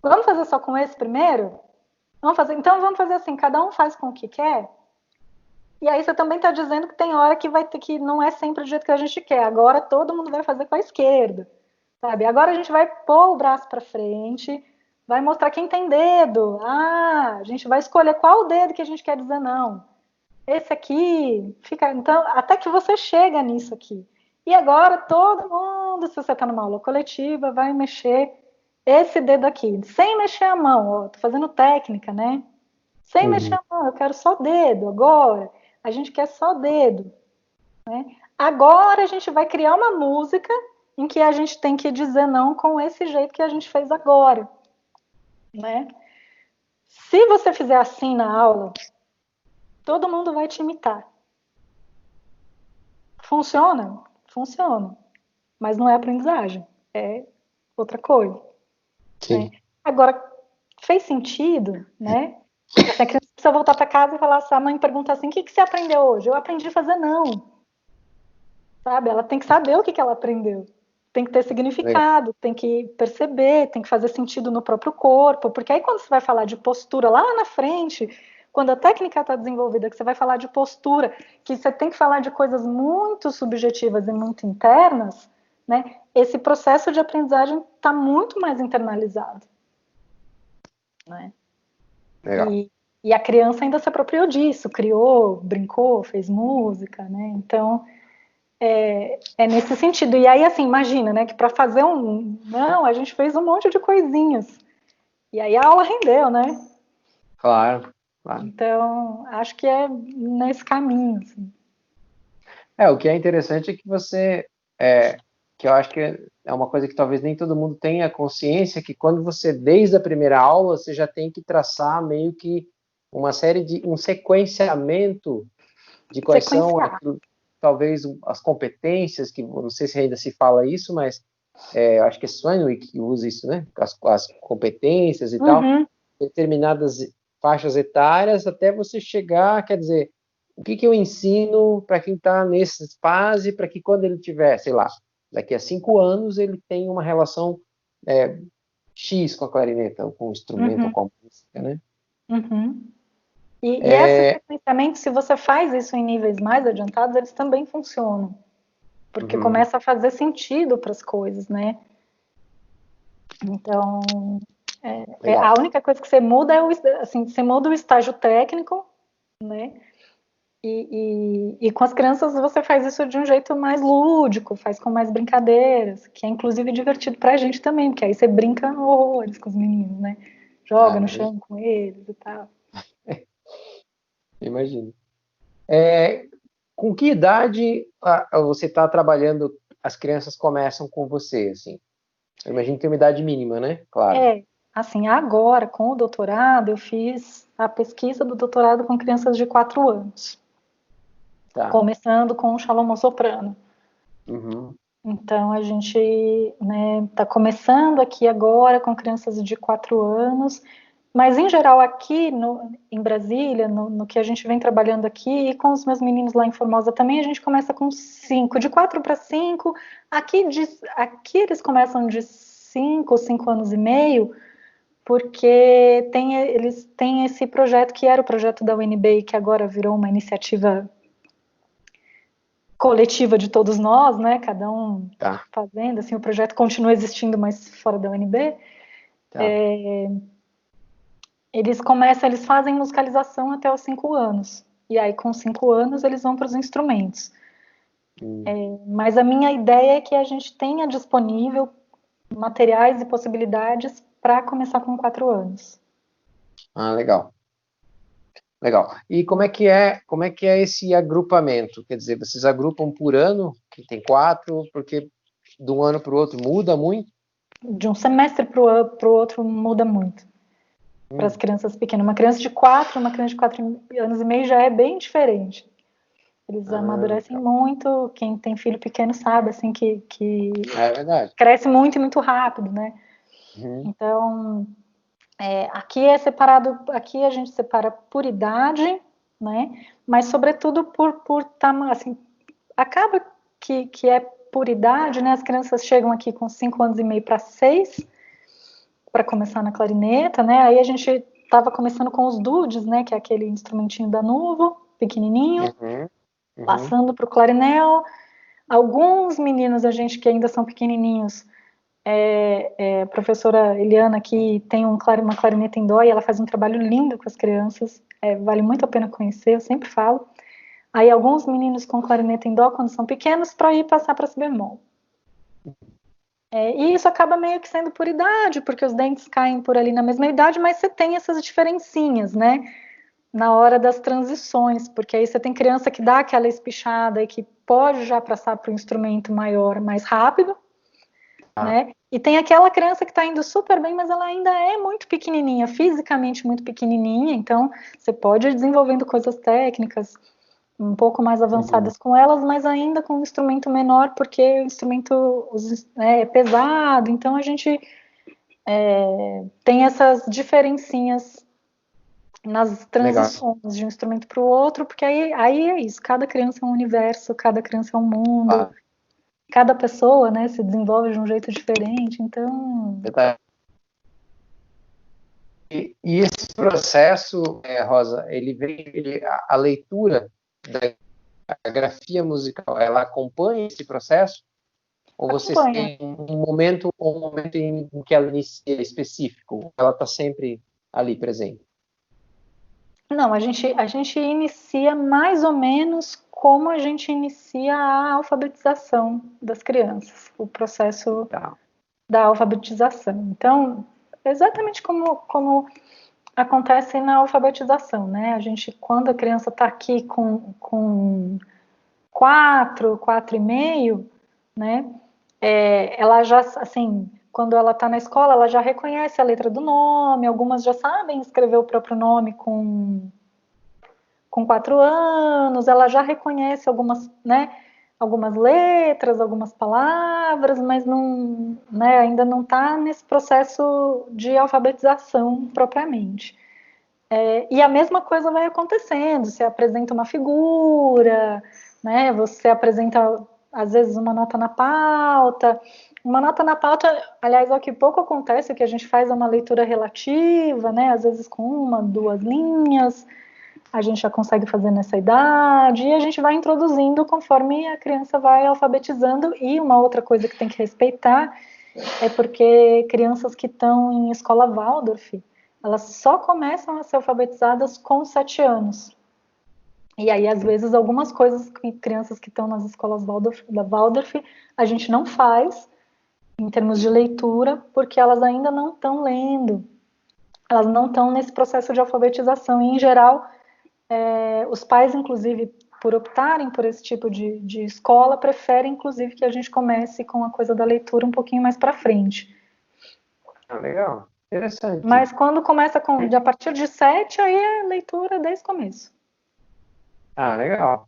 Speaker 2: Vamos fazer só com esse primeiro? Vamos fazer. Então vamos fazer assim, cada um faz com o que quer. E aí você também está dizendo que tem hora que vai ter que não é sempre do jeito que a gente quer. Agora todo mundo vai fazer com a esquerda, sabe? Agora a gente vai pôr o braço para frente, vai mostrar quem tem dedo. Ah, a gente vai escolher qual dedo que a gente quer dizer não. Esse aqui fica. Então, até que você chega nisso aqui. E agora todo mundo, se você está numa aula coletiva, vai mexer esse dedo aqui, sem mexer a mão. Ó, tô fazendo técnica, né? Sem mexer
Speaker 1: uhum.
Speaker 2: a mão, eu quero só dedo agora. A gente quer só dedo. Agora a gente vai criar uma música em que a gente tem que dizer não com esse jeito que a gente fez agora, né? Se você fizer assim na aula, todo mundo vai te imitar. Funciona? Funciona. Mas não é aprendizagem, é outra coisa, né?
Speaker 1: Sim.
Speaker 2: Agora, fez sentido, né? Assim, a criança precisa voltar para casa e falar assim, a mãe pergunta assim, o que você aprendeu hoje? Eu aprendi a fazer não, sabe? Ela tem que saber o que ela aprendeu. Tem que ter
Speaker 1: Legal.
Speaker 2: significado, tem que perceber, tem que fazer sentido no próprio corpo, porque aí quando você vai falar de postura lá na frente, quando a técnica está desenvolvida, que você vai falar de postura, que você tem que falar de coisas muito subjetivas e muito internas, né? Esse processo de aprendizagem está muito mais internalizado, né?
Speaker 1: Legal.
Speaker 2: E a criança ainda se apropriou disso, criou, brincou, fez música, né? Então é nesse sentido. E aí, assim, imagina, né, que para fazer um. Não, a gente fez um monte de coisinhas. E aí a aula rendeu, né?
Speaker 1: Claro, claro.
Speaker 2: Então, acho que é nesse caminho. Assim.
Speaker 1: O que é interessante é que que eu acho que é uma coisa que talvez nem todo mundo tenha consciência, que quando você, desde a primeira aula, você já tem que traçar meio que um sequenciamento de quais são
Speaker 2: Sequenciar.
Speaker 1: aquilo, talvez as competências, que não sei se ainda se fala isso, mas eu acho que é Swanwick que usa isso, né? As competências e tal,
Speaker 2: Uhum,
Speaker 1: determinadas faixas etárias, até você chegar, quer dizer, o que eu ensino para quem está nessa fase, para que quando ele tiver, sei lá, daqui a 5 anos, ele tenha uma relação é, X com a clarineta, ou com o instrumento, ou
Speaker 2: uhum,
Speaker 1: com a música, né?
Speaker 2: uhum. E esses sequenciamentos, se você faz isso em níveis mais adiantados, eles também funcionam. Porque
Speaker 1: Uhum,
Speaker 2: começa a fazer sentido para as coisas, né? Então, a
Speaker 1: legal.
Speaker 2: única coisa que você muda é assim, você muda o estágio técnico, né? E com as crianças você faz isso de um jeito mais lúdico, faz com mais brincadeiras, que é inclusive divertido pra gente também, porque aí você brinca horrores com os meninos, né? Joga no
Speaker 1: Imagina.
Speaker 2: chão com eles e tal.
Speaker 1: Imagino. Com que idade você está trabalhando, as crianças começam com você, assim? Eu imagino que tem uma idade mínima, né? Claro.
Speaker 2: Assim, agora com o doutorado, eu fiz a pesquisa do doutorado com crianças de 4 anos.
Speaker 1: Tá.
Speaker 2: começando com o Shalom soprano.
Speaker 1: Uhum.
Speaker 2: Então, a gente está começando aqui agora com crianças de 4 anos, mas, em geral, aqui em Brasília, no que a gente vem trabalhando aqui, e com os meus meninos lá em Formosa também, a gente começa com 5, de 4 para 5. Aqui eles começam de 5 ou 5 anos e meio, porque eles têm esse projeto que era o projeto da UNB, que agora virou uma iniciativa coletiva de todos nós, né? Cada um
Speaker 1: Tá.
Speaker 2: fazendo, assim, o projeto continua existindo, mas fora da UNB.
Speaker 1: Tá.
Speaker 2: Eles fazem musicalização até os 5 anos. E aí, com 5 anos, eles vão para os instrumentos. Mas a minha ideia é que a gente tenha disponível materiais e possibilidades para começar com 4 anos.
Speaker 1: Ah, legal. Legal. E como é que é esse agrupamento? Quer dizer, vocês agrupam por ano, que tem 4, porque de um ano para o outro muda muito?
Speaker 2: De um semestre para o outro muda muito. Para as crianças pequenas. Uma criança de 4, uma criança de 4 anos e meio já é bem diferente. Eles amadurecem
Speaker 1: Legal.
Speaker 2: muito. Quem tem filho pequeno sabe, assim, que
Speaker 1: É verdade.
Speaker 2: cresce muito e muito rápido, né?
Speaker 1: Uhum.
Speaker 2: Então, aqui é separado, aqui a gente separa por idade, né? Mas sobretudo por tamanho, assim, acaba que é por idade, né? As crianças chegam aqui com 5 anos e meio para 6, para começar na clarineta, né? Aí a gente estava começando com os dudes, né? Que é aquele instrumentinho da Nuvo, pequenininho,
Speaker 1: Uhum. Uhum.
Speaker 2: passando para o clarinel. Alguns meninos, a gente que ainda são pequenininhos, a professora Eliana aqui tem uma clarineta em dó e ela faz um trabalho lindo com as crianças, vale muito a pena conhecer, eu sempre falo. Aí alguns meninos com clarineta em dó quando são pequenos para ir passar para si bemol. E isso acaba meio que sendo por idade, porque os dentes caem por ali na mesma idade, mas você tem essas diferencinhas, né? Na hora das transições, porque aí você tem criança que dá aquela espichada e que pode já passar para o instrumento maior mais rápido, né? E tem aquela criança que está indo super bem, mas ela ainda é muito pequenininha, fisicamente muito pequenininha, então você pode ir desenvolvendo coisas técnicas um pouco mais
Speaker 1: Uhum.
Speaker 2: avançadas com elas, mas ainda com um instrumento menor, porque o instrumento é pesado, então a gente tem essas diferencinhas nas
Speaker 1: Legal.
Speaker 2: transições de um instrumento para o outro, porque aí é isso, cada criança é um universo, cada criança é um mundo,
Speaker 1: Ah,
Speaker 2: cada pessoa, né, se desenvolve de um jeito diferente, então...
Speaker 1: verdade. E esse processo, Rosa, a leitura da grafia musical, ela acompanha esse processo? Ou vocês
Speaker 2: Acompanha.
Speaker 1: têm um momento em que ela inicia específico? Ela está sempre ali presente?
Speaker 2: Não, a gente inicia mais ou menos como a gente inicia a alfabetização das crianças, o processo
Speaker 1: Tá.
Speaker 2: da alfabetização. Então, exatamente como acontece na alfabetização, né? A gente, quando a criança está aqui com 4 e meio, né? Ela já, assim, quando ela está na escola, ela já reconhece a letra do nome, algumas já sabem escrever o próprio nome com 4 anos, ela já reconhece algumas, né, algumas letras, algumas palavras, mas não, né, ainda não está nesse processo de alfabetização propriamente. E a mesma coisa vai acontecendo, você apresenta uma figura, né, você apresenta, às vezes, uma nota na pauta. Uma nota na pauta, aliás, é o que pouco acontece, o que a gente faz é uma leitura relativa, né, às vezes com 1, 2 linhas, a gente já consegue fazer nessa idade, e a gente vai introduzindo conforme a criança vai alfabetizando. E uma outra coisa que tem que respeitar é porque crianças que estão em escola Waldorf, elas só começam a ser alfabetizadas com 7 anos. E aí, às vezes, algumas coisas que crianças que estão nas escolas da Waldorf, a gente não faz em termos de leitura, porque elas ainda não estão lendo, elas não estão nesse processo de alfabetização. E, em geral, os pais, inclusive, por optarem por esse tipo de escola, preferem, inclusive, que a gente comece com a coisa da leitura um pouquinho mais para frente.
Speaker 1: Ah, legal. Interessante.
Speaker 2: Mas quando começa a partir de 7, aí é leitura desde o começo.
Speaker 1: Ah, legal.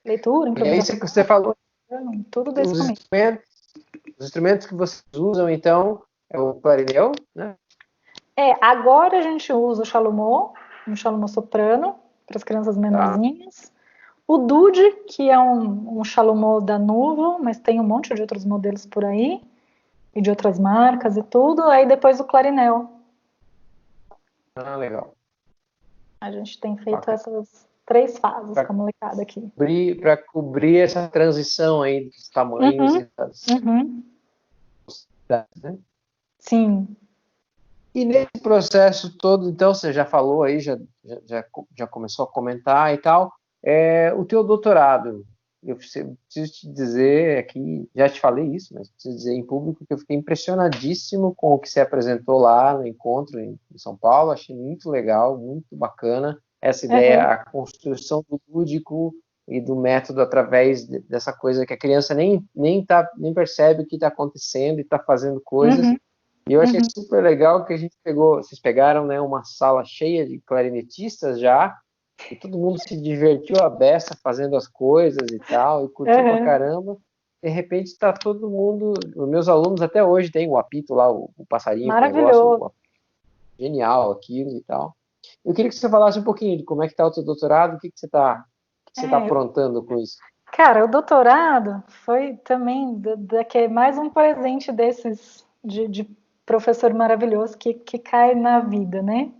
Speaker 2: Leitura,
Speaker 1: E aí
Speaker 2: improvisação,
Speaker 1: você falou
Speaker 2: tudo desse
Speaker 1: os
Speaker 2: comigo.
Speaker 1: instrumentos que vocês usam, então, é o clarineu, né?
Speaker 2: Agora a gente usa o Chalumeau, um Chalumeau soprano, para as crianças
Speaker 1: Tá.
Speaker 2: menorzinhas. O Dude, que é um Chalumeau da Nuvo, mas tem um monte de outros modelos por aí, e de outras marcas e tudo. Aí depois o clarinel.
Speaker 1: Ah, legal.
Speaker 2: A gente tem feito
Speaker 1: Bacana.
Speaker 2: essas 3 fases com a molecada aqui.
Speaker 1: Para cobrir essa transição aí dos tamanhos e das cidades, né?
Speaker 2: Sim.
Speaker 1: E nesse processo todo, então, você já falou aí, já começou a comentar e tal, o teu doutorado, eu preciso te dizer aqui, já te falei isso, mas preciso dizer em público que eu fiquei impressionadíssimo com o que você apresentou lá no encontro em São Paulo, achei muito legal, muito bacana, essa ideia, a construção do lúdico e do método através dessa coisa que a criança nem percebe o que está acontecendo e está fazendo coisas. E eu achei super legal que a gente vocês pegaram, né, uma sala cheia de clarinetistas já, e todo mundo se divertiu a beça fazendo as coisas e tal, e curtiu pra caramba. De repente está todo mundo, os meus alunos até hoje tem o apito lá, o passarinho com o negócio, genial aquilo e tal. Eu queria que você falasse um pouquinho de como é que está o seu doutorado, o que você está aprontando com isso.
Speaker 2: Cara, o doutorado foi também mais um presente desses de professor maravilhoso que cai na vida, né?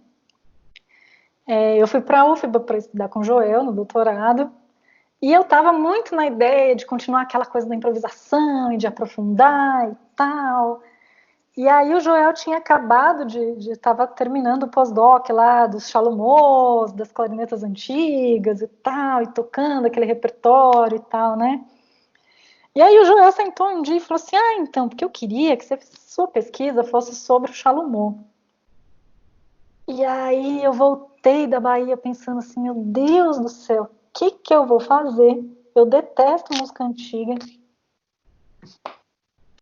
Speaker 2: Eu fui para a UFBA para estudar com o Joel no doutorado e eu estava muito na ideia de continuar aquela coisa da improvisação e de aprofundar e tal. E aí o Joel tinha acabado estava terminando o pós-doc lá dos Chalumeaus, das clarinetas antigas e tal, e tocando aquele repertório e tal, né? E aí o Joel sentou um dia e falou assim, então, porque eu queria que sua pesquisa fosse sobre o Chalumeau. E aí eu voltei da Bahia pensando assim, meu Deus do céu, o que eu vou fazer? Eu detesto música antiga.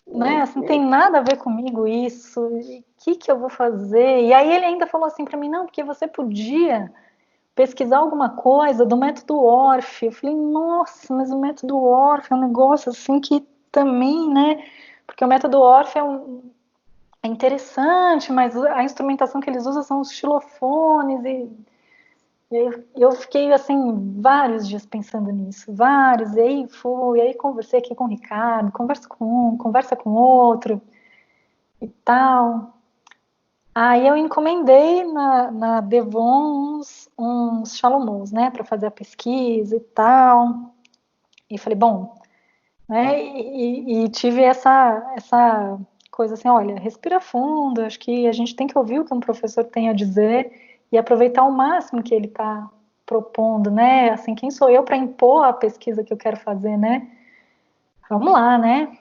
Speaker 2: Né? Assim, tem nada a ver comigo isso. O que eu vou fazer? E aí ele ainda falou assim para mim, não, porque você podia pesquisar alguma coisa do método Orff. Eu falei, nossa, mas o método Orff é um negócio assim que também, né? Porque o método Orff é interessante, mas a instrumentação que eles usam são os xilofones e aí eu fiquei assim vários dias pensando nisso, vários, e aí conversei aqui com o Ricardo, conversa com um, conversa com outro e tal. Aí eu encomendei na Devon uns Chalumeaus, né, para fazer a pesquisa e tal. E falei, bom, né, e tive essa coisa assim, olha, respira fundo, acho que a gente tem que ouvir o que um professor tem a dizer e aproveitar ao máximo que ele está propondo, né, assim, quem sou eu para impor a pesquisa que eu quero fazer, né? Vamos lá, né?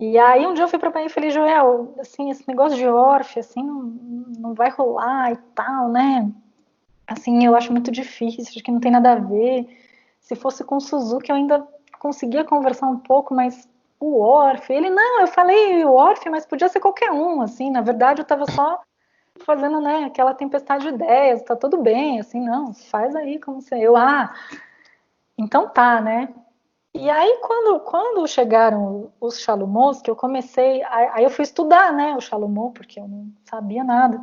Speaker 2: E aí um dia eu fui para e falei, Joel, assim, esse negócio de Orff, assim, não vai rolar e tal, né? Assim, eu acho muito difícil, acho que não tem nada a ver. Se fosse com o Suzuki, eu ainda conseguia conversar um pouco, mas o Orff, ele, não, eu falei o Orff, mas podia ser qualquer um, assim, na verdade eu estava só fazendo, né, aquela tempestade de ideias, tá tudo bem, assim, não, faz aí como você, então tá, né? E aí, quando chegaram os Chalumeaus, que eu comecei, aí eu fui estudar, né, o Chalumeau, porque eu não sabia nada.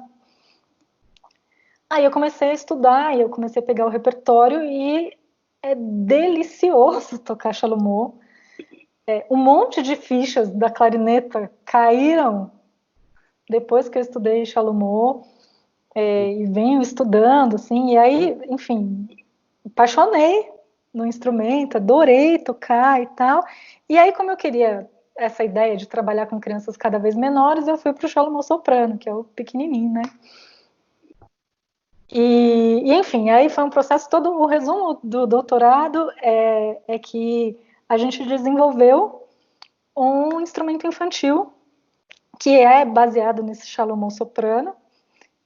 Speaker 2: Aí eu comecei a estudar, e eu comecei a pegar o repertório, e é delicioso tocar Chalumeau. Um monte de fichas da clarineta caíram depois que eu estudei Chalumeau, e venho estudando, assim, e aí, enfim, apaixonei no instrumento, adorei tocar e tal. E aí, como eu queria essa ideia de trabalhar com crianças cada vez menores, eu fui para o Chalumeau soprano, que é o pequenininho, né? E enfim, aí foi um processo todo. O resumo do doutorado é que a gente desenvolveu um instrumento infantil que é baseado nesse Chalumeau soprano,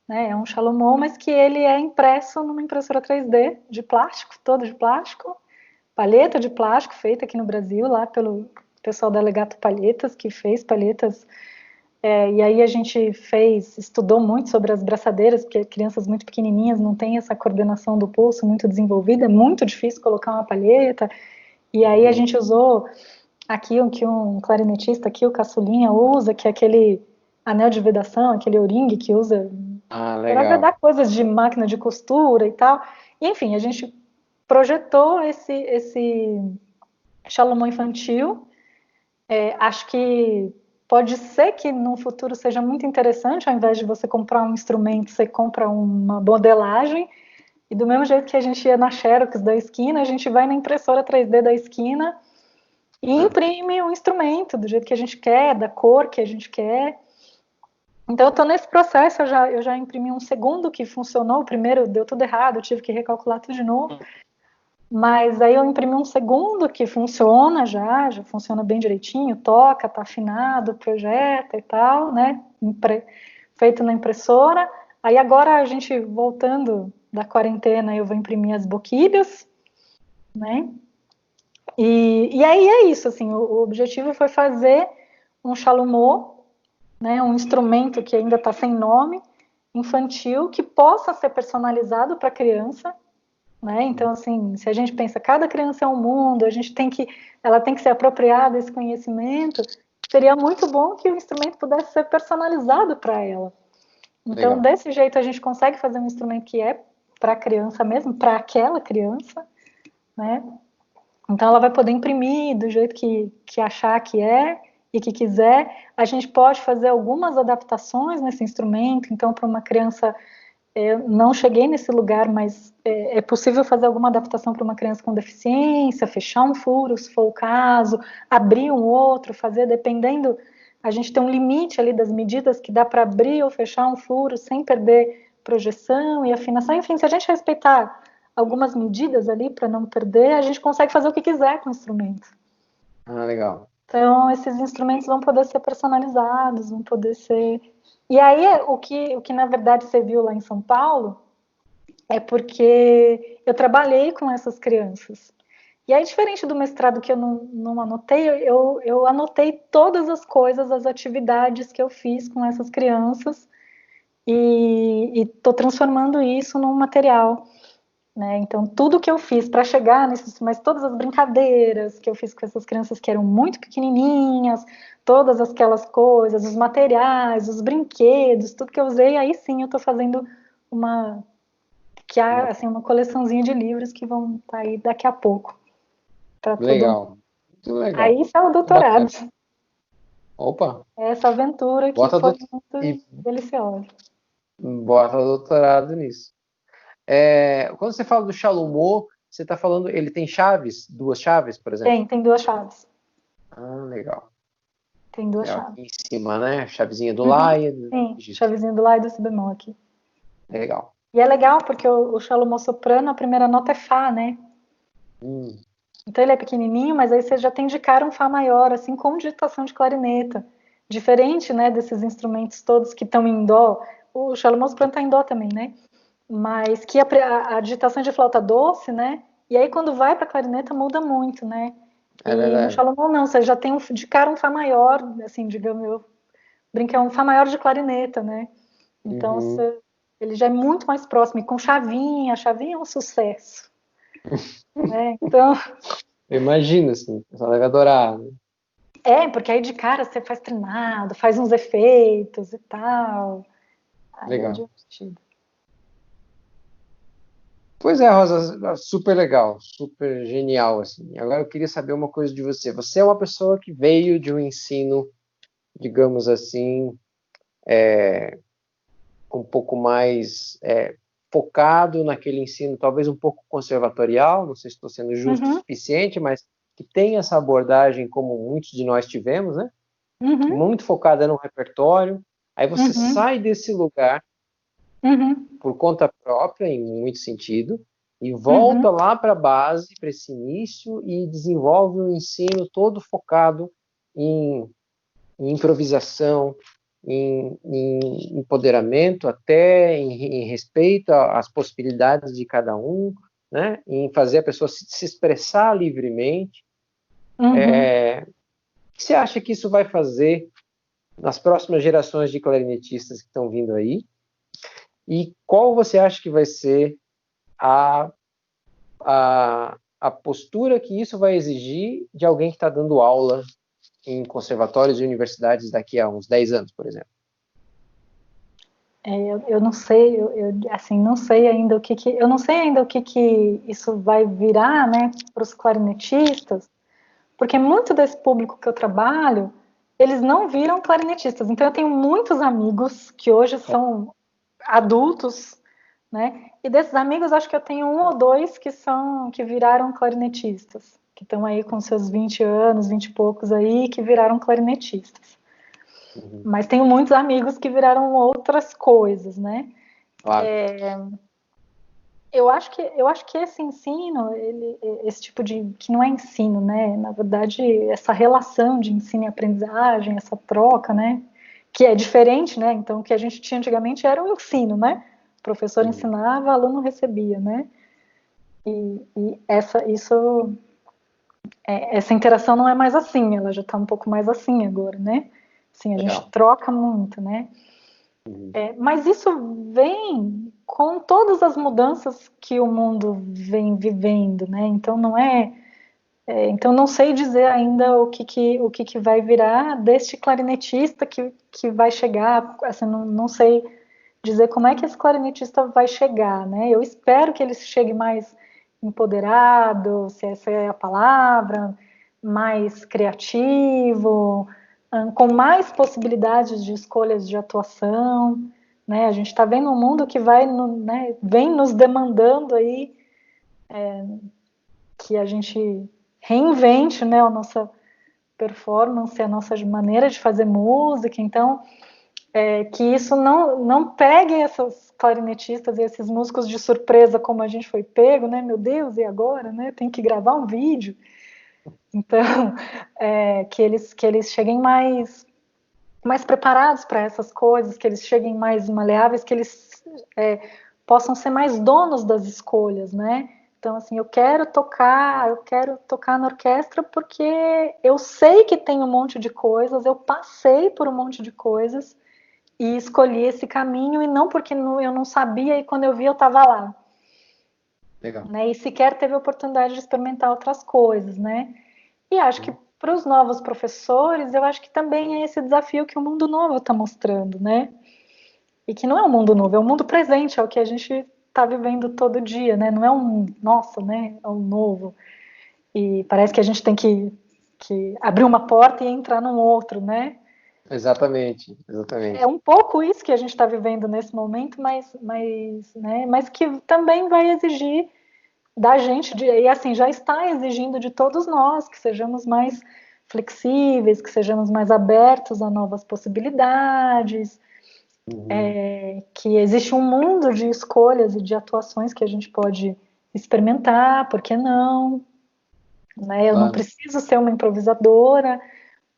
Speaker 2: né? É um Chalumeau, mas que ele é impresso numa impressora 3D de plástico, todo de plástico, palheta de plástico feita aqui no Brasil, lá pelo pessoal da Legato Palhetas, que fez palhetas E aí a gente estudou muito sobre as braçadeiras, porque crianças muito pequenininhas não têm essa coordenação do pulso muito desenvolvida, é muito difícil colocar uma palheta. E aí a gente usou aqui o que um clarinetista aqui, o Caçulinha, usa, que é aquele anel de vedação, aquele O-ring que usa para vedar coisas de máquina de costura e tal. E, enfim, a gente projetou esse Xalomó infantil. Acho que pode ser que no futuro seja muito interessante, ao invés de você comprar um instrumento, você compra uma modelagem, e do mesmo jeito que a gente ia na Xerox da esquina, a gente vai na impressora 3D da esquina e imprime um instrumento do jeito que a gente quer, da cor que a gente quer. Então eu estou nesse processo, eu já imprimi um segundo que funcionou, o primeiro deu tudo errado, eu tive que recalcular tudo de novo. Mas aí eu imprimi um segundo que funciona já funciona bem direitinho, toca, tá afinado, projeta e tal, né? Feito na impressora. Aí agora a gente, voltando da quarentena, eu vou imprimir as boquilhas, né? E aí é isso, assim, o objetivo foi fazer um Xalomó, né? Um instrumento que ainda está sem nome, infantil, que possa ser personalizado para criança, né? Então, assim, se a gente pensa, cada criança é um mundo, ela tem que ser apropriada desse conhecimento, seria muito bom que o instrumento pudesse ser personalizado para ela. Então, desse jeito, a gente consegue fazer um instrumento que é para a criança mesmo, para aquela criança, né? Então, ela vai poder imprimir do jeito que achar que é e que quiser. A gente pode fazer algumas adaptações nesse instrumento, então, para uma criança... Eu não cheguei nesse lugar, mas é possível fazer alguma adaptação para uma criança com deficiência, fechar um furo, se for o caso, abrir um outro, fazer, dependendo, a gente tem um limite ali das medidas que dá para abrir ou fechar um furo sem perder projeção e afinação. Enfim, se a gente respeitar algumas medidas ali para não perder, a gente consegue fazer o que quiser com o instrumento.
Speaker 1: Legal.
Speaker 2: Então, esses instrumentos vão poder ser personalizados, vão poder ser... E aí, o que na verdade você viu lá em São Paulo é porque eu trabalhei com essas crianças. E aí, diferente do mestrado que eu não anotei, eu anotei todas as coisas, as atividades que eu fiz com essas crianças e estou transformando isso num material. Né? Então, tudo que eu fiz para chegar nesses, mas todas as brincadeiras que eu fiz com essas crianças que eram muito pequenininhas, todas aquelas coisas, os materiais, os brinquedos, tudo que eu usei, aí sim eu estou fazendo uma coleçãozinha de livros que vão estar aí daqui a pouco.
Speaker 1: Legal. Muito legal.
Speaker 2: Aí isso é o doutorado.
Speaker 1: Bacana. Opa!
Speaker 2: É essa aventura que foi muito deliciosa.
Speaker 1: Bota doutorado nisso. Quando você fala do Xalomó, você está falando, ele tem chaves? 2 chaves, por exemplo?
Speaker 2: Tem 2 chaves.
Speaker 1: Legal.
Speaker 2: Tem 2 chaves.
Speaker 1: Aqui em cima, né? Chavezinha do Lá e do
Speaker 2: Sim, chavezinha do Lá e do Si bemol aqui.
Speaker 1: Legal.
Speaker 2: E é legal porque o Xalomó soprano, a primeira nota é Fá, né? Então ele é pequenininho, mas aí você já tem de cara um Fá maior, assim como digitação de clarineta. Diferente, né, desses instrumentos todos que estão em Dó. O Xalomó soprano está em Dó também, né? Mas que a digitação de flauta doce, né? E aí quando vai para clarineta muda muito, né? E no Xalomó não, você já tem de cara um Fá maior, assim, digamos, eu brinquei, um Fá maior de clarineta, né? Então ele já é muito mais próximo, e com chavinha, a chavinha é um sucesso. Né? Então...
Speaker 1: Imagina, assim, o pessoal deve adorar. Né?
Speaker 2: Porque aí de cara você faz trinado, faz uns efeitos e tal. Aí
Speaker 1: legal.
Speaker 2: É divertido.
Speaker 1: Pois é, Rosa, super legal, super genial, assim. Agora eu queria saber uma coisa de você. Você é uma pessoa que veio de um ensino, digamos assim, um pouco mais focado naquele ensino, talvez um pouco conservatorial, não sei se estou sendo justo o suficiente, mas que tem essa abordagem como muitos de nós tivemos, né? Muito focada no repertório. Aí você sai desse lugar por conta própria, em muito sentido, e volta lá para a base, para esse início, e desenvolve um ensino todo focado em improvisação, em empoderamento, até em respeito às possibilidades de cada um, né? Em fazer a pessoa se expressar livremente. O que você acha que isso vai fazer nas próximas gerações de clarinetistas que estão vindo aí? E qual você acha que vai ser a postura que isso vai exigir de alguém que está dando aula em conservatórios e universidades daqui a uns 10 anos, por exemplo?
Speaker 2: Eu não sei, assim, não sei ainda eu não sei ainda o que isso vai virar, né, para os clarinetistas, porque muito desse público que eu trabalho, eles não viram clarinetistas. Então eu tenho muitos amigos que hoje são adultos, né? E desses amigos acho que eu tenho um ou dois que viraram clarinetistas, que estão aí com seus 20 anos, 20 e poucos aí, que viraram clarinetistas.
Speaker 1: Uhum.
Speaker 2: Mas tenho muitos amigos que viraram outras coisas, né?
Speaker 1: Claro.
Speaker 2: Eu acho que esse ensino, esse tipo de que não é ensino, né? Na verdade, essa relação de ensino e aprendizagem, essa troca, né? Que é diferente, né? Então, o que a gente tinha antigamente era o ensino, né? O professor ensinava, aluno recebia, né? Essa interação não é mais assim, ela já está um pouco mais assim agora, né? Assim, a gente troca muito, né? Mas isso vem com todas as mudanças que o mundo vem vivendo, né? Então então não sei dizer ainda o que vai virar deste clarinetista que vai chegar, assim, não sei dizer como é que esse clarinetista vai chegar, né? Eu espero que ele chegue mais empoderado, se essa é a palavra, mais criativo, com mais possibilidades de escolhas de atuação, né? A gente está vendo um mundo que vem nos demandando aí que a gente reinvente, né, a nossa performance, a nossa maneira de fazer música. Então, que isso não pegue essas clarinetistas e esses músicos de surpresa como a gente foi pego, né? Meu Deus, e agora, né? Tem que gravar um vídeo. Então, que eles cheguem mais preparados para essas coisas, que eles cheguem mais maleáveis, que eles possam ser mais donos das escolhas, né? Então, assim, eu quero tocar na orquestra porque eu sei que tem um monte de coisas, eu passei por um monte de coisas e escolhi esse caminho, e não porque eu não sabia e quando eu vi eu estava lá.
Speaker 1: Legal.
Speaker 2: Né? E sequer teve a oportunidade de experimentar outras coisas, né? E acho que para os novos professores, eu acho que também é esse desafio que o mundo novo está mostrando, né? E que não é um mundo novo, é um mundo presente, é o que a gente está vivendo todo dia, né? Não é nossa, né? É um novo. E parece que a gente tem que abrir uma porta e entrar num outro, né?
Speaker 1: Exatamente.
Speaker 2: É um pouco isso que a gente está vivendo nesse momento, mas que também vai exigir da gente, e assim, já está exigindo de todos nós, que sejamos mais flexíveis, que sejamos mais abertos a novas possibilidades, que existe um mundo de escolhas e de atuações que a gente pode experimentar, por que não? Né? Eu não preciso ser uma improvisadora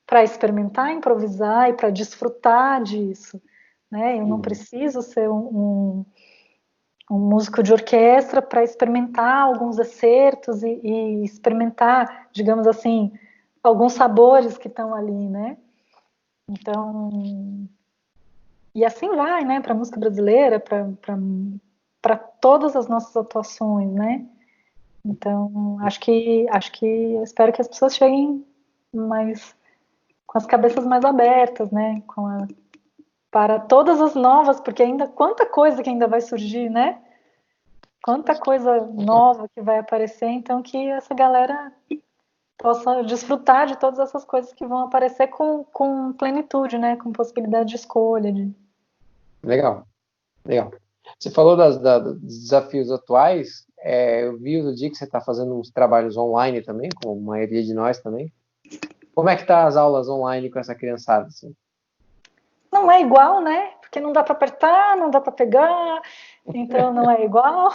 Speaker 2: para experimentar, improvisar e para desfrutar disso. Né? Eu não preciso ser um músico de orquestra para experimentar alguns acertos e experimentar, digamos assim, alguns sabores que estão ali, né? Então, e assim vai, né? Para a música brasileira, para todas as nossas atuações, né? Então, eu espero que as pessoas cheguem mais com as cabeças mais abertas, né? Para todas as novas, porque ainda quanta coisa que ainda vai surgir, né? Quanta coisa nova que vai aparecer, então que essa galera possa desfrutar de todas essas coisas que vão aparecer com plenitude, né? Com possibilidade de escolha.
Speaker 1: Legal. Você falou dos desafios atuais. Eu vi no dia que você está fazendo uns trabalhos online também, como a maioria de nós também. Como é que tá as aulas online com essa criançada? Assim?
Speaker 2: Não é igual, né? Porque não dá para apertar, não dá para pegar, então não é igual.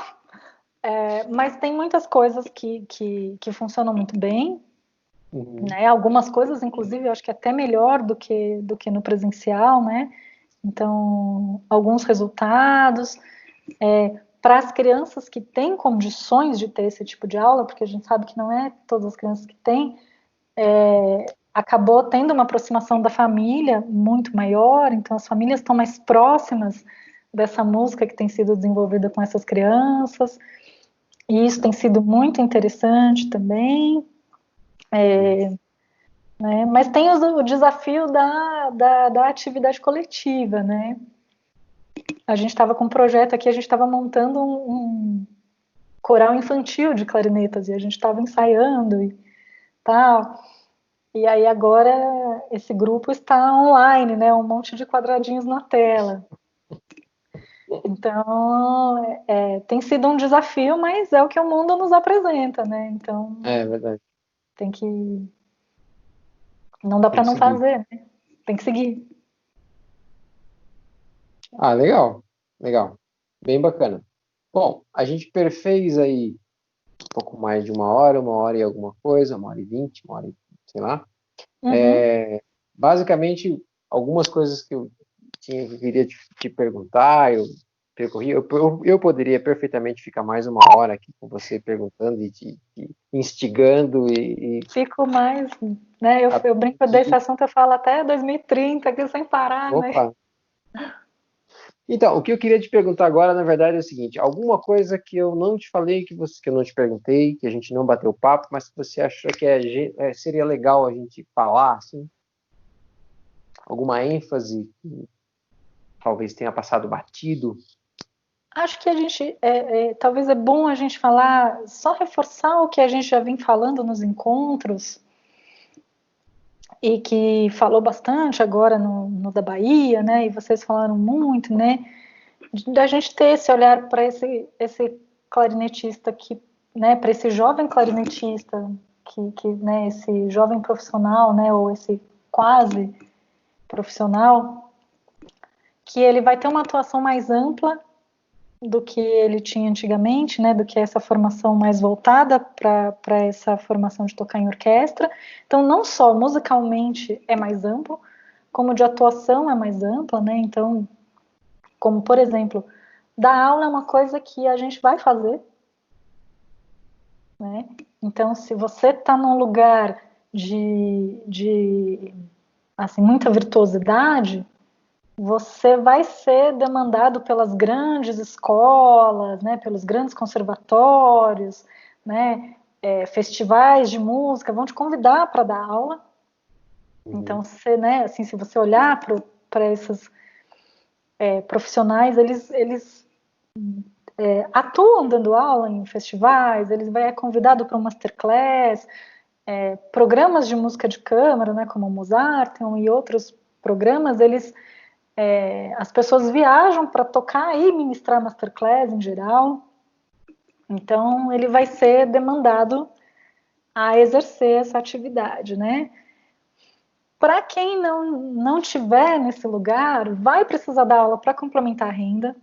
Speaker 2: Mas tem muitas coisas que funcionam muito bem, né? Algumas coisas, inclusive, eu acho que até melhor do que no presencial, né? Então, alguns resultados. Para as crianças que têm condições de ter esse tipo de aula, porque a gente sabe que não é todas as crianças que têm, acabou tendo uma aproximação da família muito maior, então as famílias estão mais próximas dessa música que tem sido desenvolvida com essas crianças, e isso tem sido muito interessante também. Né? Mas tem o desafio da atividade coletiva, né? A gente estava com um projeto aqui, a gente estava montando um coral infantil de clarinetas, e a gente estava ensaiando e tal. E aí agora esse grupo está online, né? Um monte de quadradinhos na tela. Então, tem sido um desafio, mas é o que o mundo nos apresenta, né? Então,
Speaker 1: É verdade.
Speaker 2: tem que... Não dá para não fazer, né? Tem que seguir.
Speaker 1: Ah, legal, legal. Bem bacana. Bom, a gente perfez aí um pouco mais de uma hora e alguma coisa, 1h20, uma hora e, sei lá.
Speaker 2: Uhum.
Speaker 1: Basicamente, algumas coisas que eu queria te perguntar, eu percorri, eu poderia perfeitamente ficar mais uma hora aqui com você perguntando e te instigando
Speaker 2: Fico mais, né? Eu brinco desse
Speaker 1: e
Speaker 2: assunto, eu falo até 2030, aqui sem parar, né?
Speaker 1: opa. Então, o que eu queria te perguntar agora, na verdade, é o seguinte: alguma coisa que eu não te falei, que eu não te perguntei, que a gente não bateu papo, mas que você achou que seria legal a gente falar, assim? Alguma ênfase que talvez tenha passado batido?
Speaker 2: Acho que a gente, talvez é bom a gente falar, só reforçar o que a gente já vem falando nos encontros, e que falou bastante agora no da Bahia, né? E vocês falaram muito, né? Da gente ter esse olhar para esse clarinetista que, né? Para esse jovem clarinetista né? Esse jovem profissional, né? Ou esse quase profissional, que ele vai ter uma atuação mais ampla do que ele tinha antigamente, né, do que essa formação mais voltada para essa formação de tocar em orquestra. Então, não só musicalmente é mais amplo, como de atuação é mais ampla, né? Então, como por exemplo, dar aula é uma coisa que a gente vai fazer, né? Então, se você está num lugar de assim, muita virtuosidade, você vai ser demandado pelas grandes escolas, né, pelos grandes conservatórios, né, festivais de música, vão te convidar para dar aula. Então, né, assim, se você olhar para esses profissionais, eles atuam dando aula em festivais, eles vão convidado para um masterclass, programas de música de câmara, né, como o Mozarteum e outros programas, as pessoas viajam para tocar e ministrar masterclass em geral, então ele vai ser demandado a exercer essa atividade, né? Para quem não tiver nesse lugar, vai precisar dar aula para complementar a renda,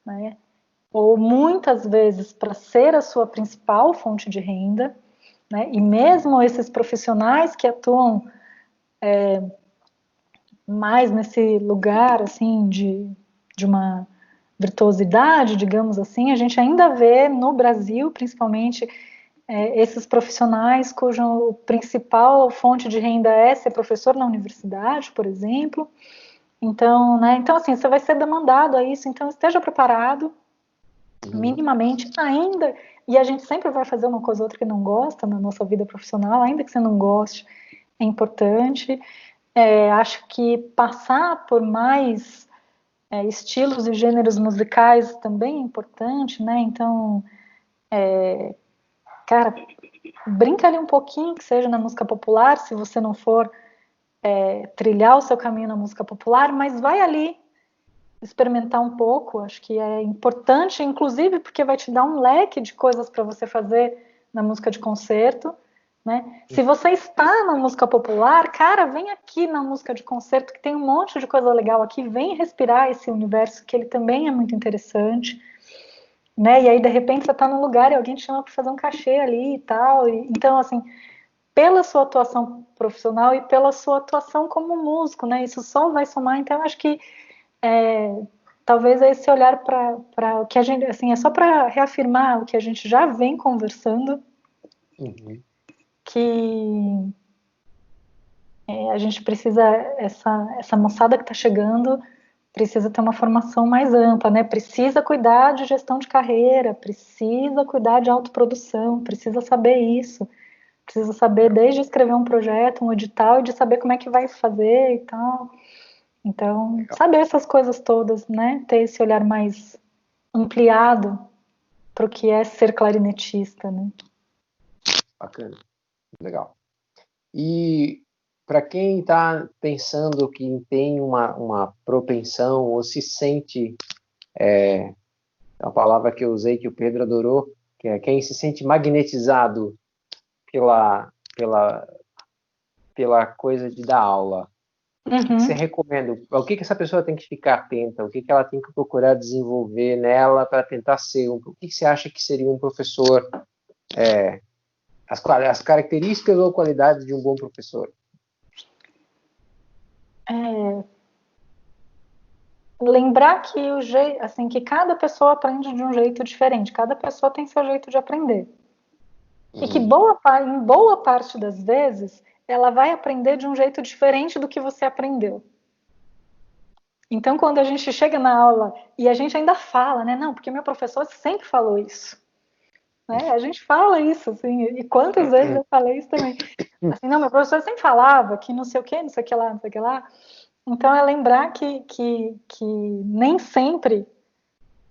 Speaker 2: né? Ou muitas vezes para ser a sua principal fonte de renda, né? E mesmo esses profissionais que atuam mais nesse lugar assim de uma virtuosidade, digamos assim, a gente ainda vê no Brasil, principalmente, esses profissionais cuja principal fonte de renda é ser professor na universidade, por exemplo. Então, né, então assim, você vai ser demandado a isso, então esteja preparado, minimamente, ainda, e a gente sempre vai fazer uma coisa ou outra que não gosta na nossa vida profissional, ainda que você não goste, é importante. Acho que passar por mais estilos e gêneros musicais também é importante, né? Então, cara, brinca ali um pouquinho que seja na música popular, se você não for trilhar o seu caminho na música popular, mas vai ali experimentar um pouco, acho que é importante, inclusive porque vai te dar um leque de coisas para você fazer na música de concerto, né? Se você está na música popular, cara, vem aqui na música de concerto, que tem um monte de coisa legal aqui, vem respirar esse universo, que ele também é muito interessante, né? E aí, de repente, você está num lugar e alguém te chama para fazer um cachê ali e tal. Então, assim, pela sua atuação profissional e pela sua atuação como músico, né? Isso só vai somar. Então, eu acho que talvez esse olhar para o que a gente, assim, é só para reafirmar o que a gente já vem conversando, que A gente precisa, essa moçada que está chegando, precisa ter uma formação mais ampla, né? Precisa cuidar de gestão de carreira, precisa cuidar de autoprodução, precisa saber isso, precisa saber desde escrever um projeto, um edital, e de saber como é que vai fazer e tal. Então, saber essas coisas todas, né? Ter esse olhar mais ampliado para o que é ser clarinetista, né?
Speaker 1: Bacana, legal. E para quem está pensando que tem uma propensão ou se sente, é uma palavra que eu usei que o Pedro adorou, que é quem se sente magnetizado pela coisa de dar aula. O que você recomenda? O que essa pessoa tem que ficar atenta? O que ela tem que procurar desenvolver nela para tentar ser o que você acha que seria um professor? As características ou qualidades de um bom professor?
Speaker 2: Lembrar que assim, que cada pessoa aprende de um jeito diferente, cada pessoa tem seu jeito de aprender. E que em boa parte das vezes ela vai aprender de um jeito diferente do que você aprendeu. Então, quando a gente chega na aula e a gente ainda fala, né? Não, porque meu professor sempre falou isso. Né? A gente fala isso, assim, e quantas vezes eu falei isso também. Assim, não, meu professor sempre falava que não sei o que, não sei o que lá, não sei o que lá. Então, é lembrar que nem sempre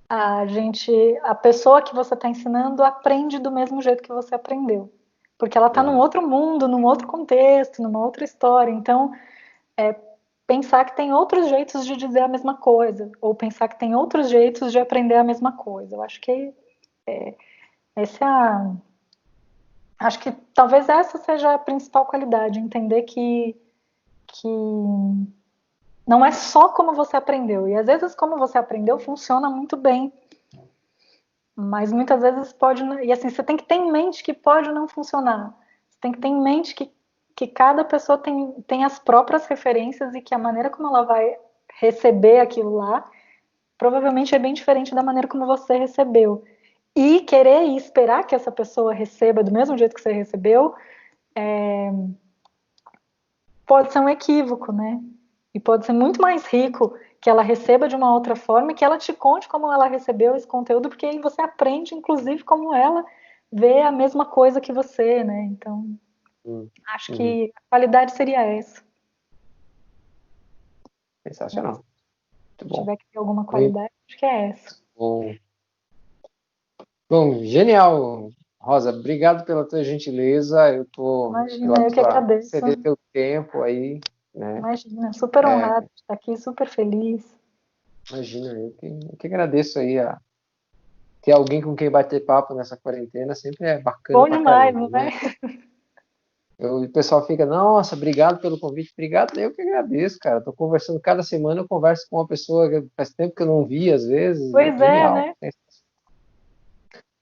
Speaker 2: a pessoa que você está ensinando aprende do mesmo jeito que você aprendeu. Porque ela está num outro mundo, num outro contexto, numa outra história. Então, pensar que tem outros jeitos de dizer a mesma coisa, ou pensar que tem outros jeitos de aprender a mesma coisa. Eu acho que acho que talvez essa seja a principal qualidade, entender que não é só como você aprendeu. E às vezes como você aprendeu funciona muito bem. Mas muitas vezes pode... E assim, você tem que ter em mente que pode não funcionar. Você tem que ter em mente que cada pessoa tem as próprias referências e que a maneira como ela vai receber aquilo lá provavelmente é bem diferente da maneira como você recebeu. E querer e esperar que essa pessoa receba do mesmo jeito que você recebeu pode ser um equívoco, né? E pode ser muito mais rico que ela receba de uma outra forma e que ela te conte como ela recebeu esse conteúdo, porque aí você aprende, inclusive, como ela vê a mesma coisa que você, né? Então, acho que a qualidade seria essa.
Speaker 1: Sensacional. Muito bom.
Speaker 2: Se tiver que ter alguma qualidade, acho que é essa.
Speaker 1: Bom, genial, Rosa. Obrigado pela tua gentileza.
Speaker 2: Imagina, eu que agradeço.
Speaker 1: Ceder teu tempo aí, né?
Speaker 2: Imagina, super honrado de estar aqui, super feliz.
Speaker 1: Imagina, eu que agradeço aí ter alguém com quem bater papo nessa quarentena sempre é bacana.
Speaker 2: Bom demais, caramba, né?
Speaker 1: O pessoal fica, nossa, obrigado pelo convite. Obrigado, eu que agradeço, cara. Estou conversando cada semana, eu converso com uma pessoa que faz tempo que eu não vi, às vezes.
Speaker 2: Pois
Speaker 1: genial,
Speaker 2: né?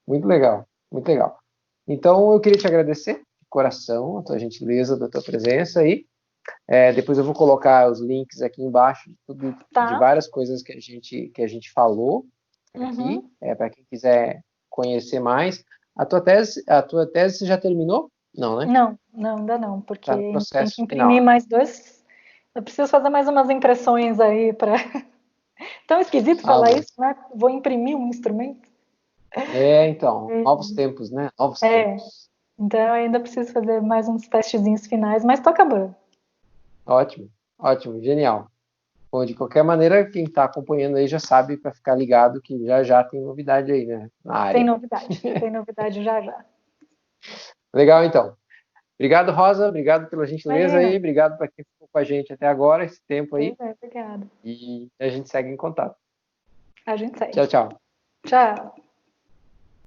Speaker 1: Muito legal, muito legal. Então, eu queria te agradecer de coração a tua gentileza, da tua presença aí. Depois eu vou colocar os links aqui embaixo de várias coisas que a gente falou aqui, para quem quiser conhecer mais. A tua tese já terminou? Não, né?
Speaker 2: Não, ainda não, porque
Speaker 1: tem
Speaker 2: que imprimir mais 2. Eu preciso fazer mais umas impressões aí para. Tão esquisito falar isso, né? Vou imprimir um instrumento.
Speaker 1: Então, novos tempos, né? Novos tempos.
Speaker 2: Então eu ainda preciso fazer mais uns testezinhos finais, mas tô acabando.
Speaker 1: Ótimo, ótimo, genial. Bom, de qualquer maneira, quem está acompanhando aí já sabe para ficar ligado que já tem novidade aí, né? Na área.
Speaker 2: Tem novidade já.
Speaker 1: Legal, então. Obrigado, Rosa. Obrigado pela gentileza aí. Obrigado para quem ficou com a gente até agora, esse tempo aí.
Speaker 2: Obrigada.
Speaker 1: E a gente segue em contato.
Speaker 2: A gente segue.
Speaker 1: Tchau, tchau.
Speaker 2: Tchau.